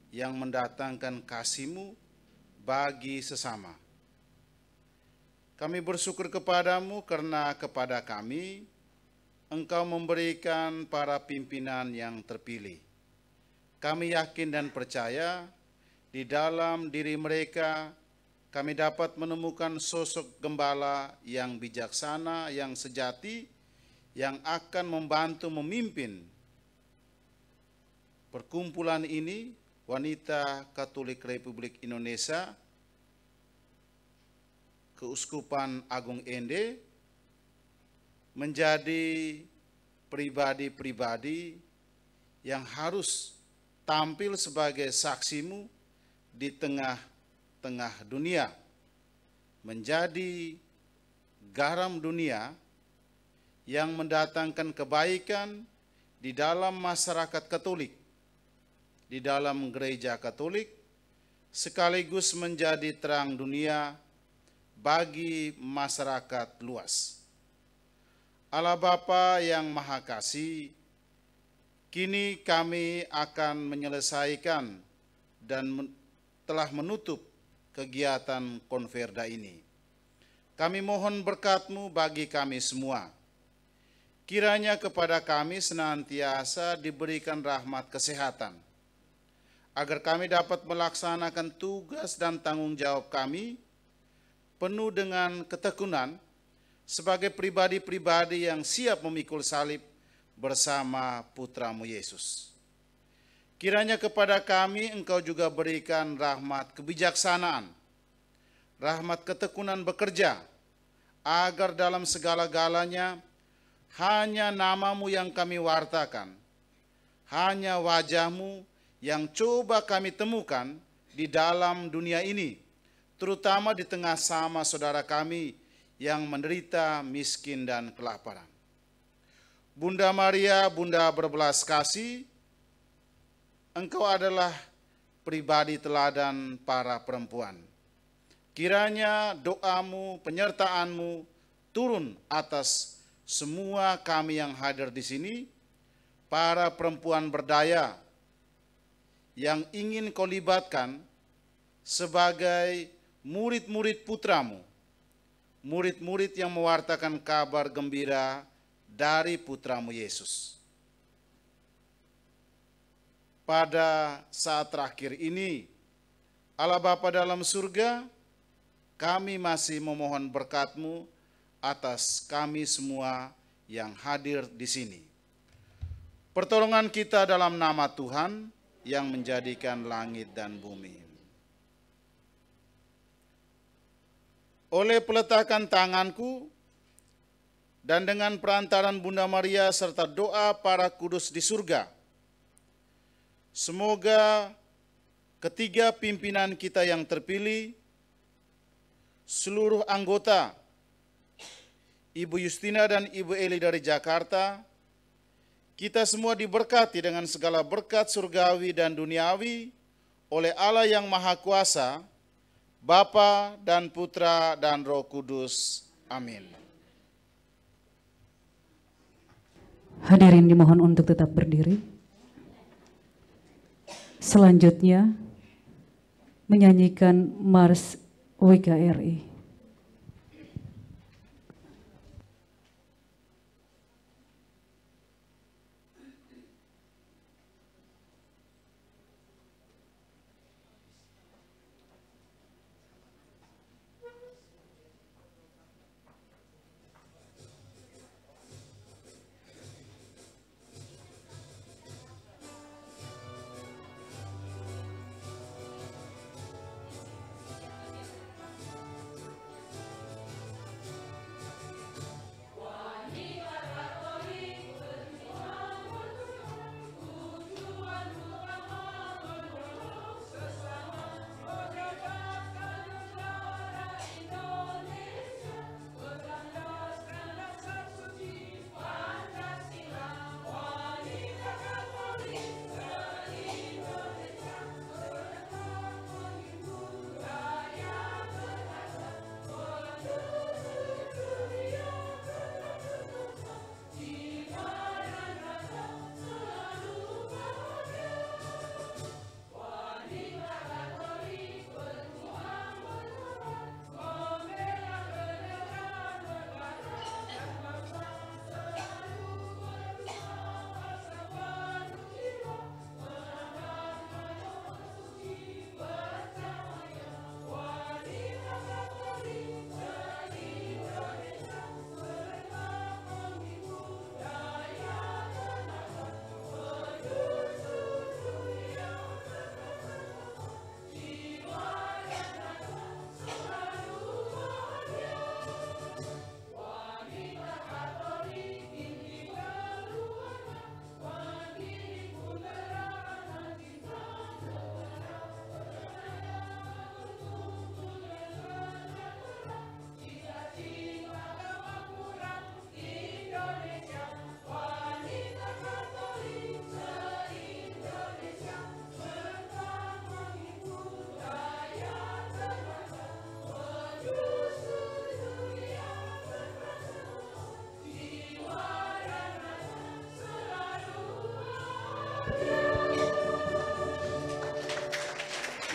yang mendatangkan kasih-Mu bagi sesama. Kami bersyukur kepadamu karena kepada kami Engkau memberikan para pimpinan yang terpilih. Kami yakin dan percaya di dalam diri mereka kami dapat menemukan sosok gembala yang bijaksana, yang sejati, yang akan membantu memimpin perkumpulan ini, Wanita Katolik Republik Indonesia, Keuskupan Agung ND, menjadi pribadi-pribadi yang harus tampil sebagai saksimu di tengah-tengah dunia, menjadi garam dunia yang mendatangkan kebaikan di dalam masyarakat Katolik, di dalam gereja Katolik, sekaligus menjadi terang dunia bagi masyarakat luas. Allah Bapa yang Maha Kasih, Kini kami akan menyelesaikan dan telah menutup kegiatan konverda ini. Kami mohon berkat-Mu bagi kami semua. Kiranya kepada kami senantiasa diberikan rahmat kesehatan, agar kami dapat melaksanakan tugas dan tanggung jawab kami penuh dengan ketekunan sebagai pribadi-pribadi yang siap memikul salib bersama Putra-Mu Yesus. Kiranya kepada kami Engkau juga berikan rahmat kebijaksanaan, rahmat ketekunan bekerja, agar dalam segala-galanya hanya nama-Mu yang kami wartakan, hanya wajah-Mu yang coba kami temukan di dalam dunia ini, terutama di tengah sama saudara kami yang menderita miskin dan kelaparan. Bunda Maria, Bunda berbelas kasih, Engkau adalah pribadi teladan para perempuan. Kiranya doa-Mu, penyertaan-Mu turun atas semua kami yang hadir di sini, para perempuan berdaya yang ingin Kau libatkan sebagai murid-murid Putra-Mu, murid-murid yang mewartakan kabar gembira dari Putra-Mu Yesus. Pada saat terakhir ini, Allah Bapa dalam surga, kami masih memohon berkat-Mu atas kami semua yang hadir di sini. Pertolongan kita dalam nama Tuhan yang menjadikan langit dan bumi. Oleh peletakan tanganku dan dengan perantaran Bunda Maria serta doa para kudus di surga, semoga ketiga pimpinan kita yang terpilih, seluruh anggota, Ibu Justina dan Ibu Eli dari Jakarta, kita semua diberkati dengan segala berkat surgawi dan duniawi oleh Allah yang Maha Kuasa, Bapa dan Putra dan Roh Kudus. Amin. Hadirin dimohon untuk tetap berdiri. Selanjutnya menyanyikan Mars WKRI.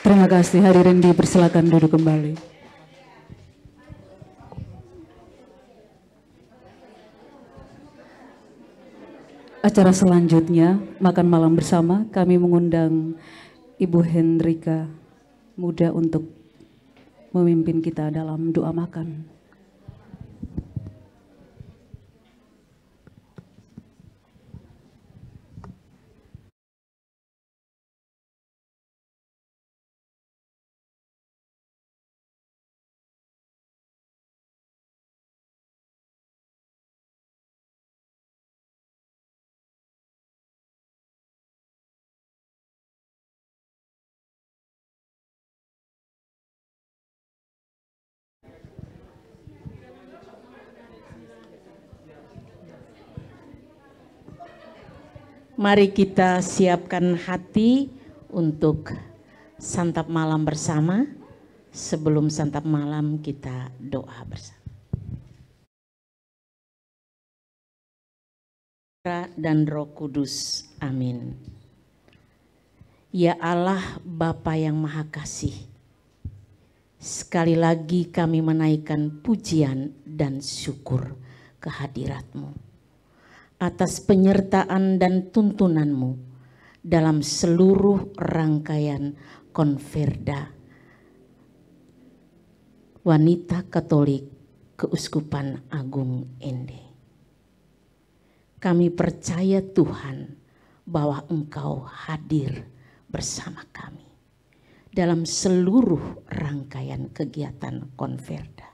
Terima kasih, hadirin dipersilakan duduk kembali. Acara selanjutnya, makan malam bersama, kami mengundang Ibu Hendrika Muda untuk memimpin kita dalam doa makan. Mari kita siapkan hati untuk santap malam bersama. Sebelum santap malam kita doa bersama. Dan Roh Kudus, amin. Ya Allah Bapa yang Maha Kasih, sekali lagi kami menaikkan pujian dan syukur kehadirat-Mu atas penyertaan dan tuntunan-Mu dalam seluruh rangkaian Konferda Wanita Katolik Keuskupan Agung Ende. Kami percaya Tuhan bahwa Engkau hadir bersama kami dalam seluruh rangkaian kegiatan Konferda.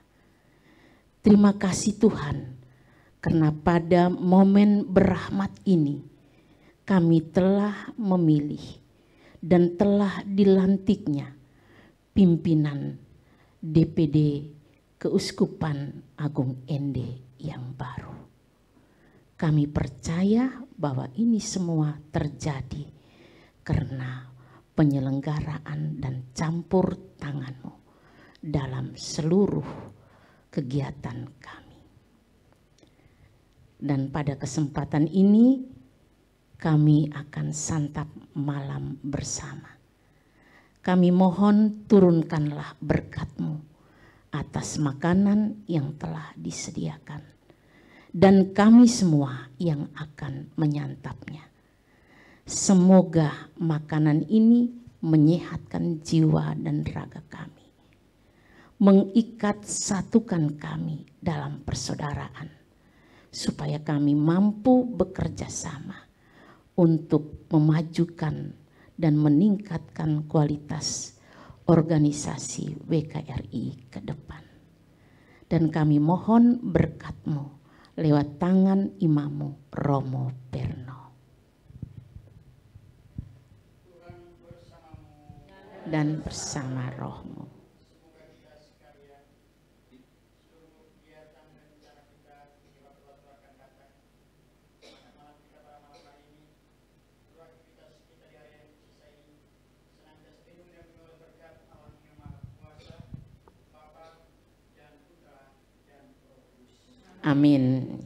Terima kasih Tuhan, karena pada momen berahmat ini kami telah memilih dan telah dilantiknya pimpinan DPD Keuskupan Agung Ende yang baru. Kami percaya bahwa ini semua terjadi karena penyelenggaraan dan campur tangan-Mu dalam seluruh kegiatan kami. Dan pada kesempatan ini kami akan santap malam bersama. Kami mohon turunkanlah berkat-Mu atas makanan yang telah disediakan dan kami semua yang akan menyantapnya. Semoga makanan ini menyehatkan jiwa dan raga kami, mengikat satukan kami dalam persaudaraan, supaya kami mampu bekerja sama untuk memajukan dan meningkatkan kualitas organisasi WKRI ke depan. Dan kami mohon berkat-Mu lewat tangan Imam Romo Perno. Dan bersama Roh-Mu. Amin.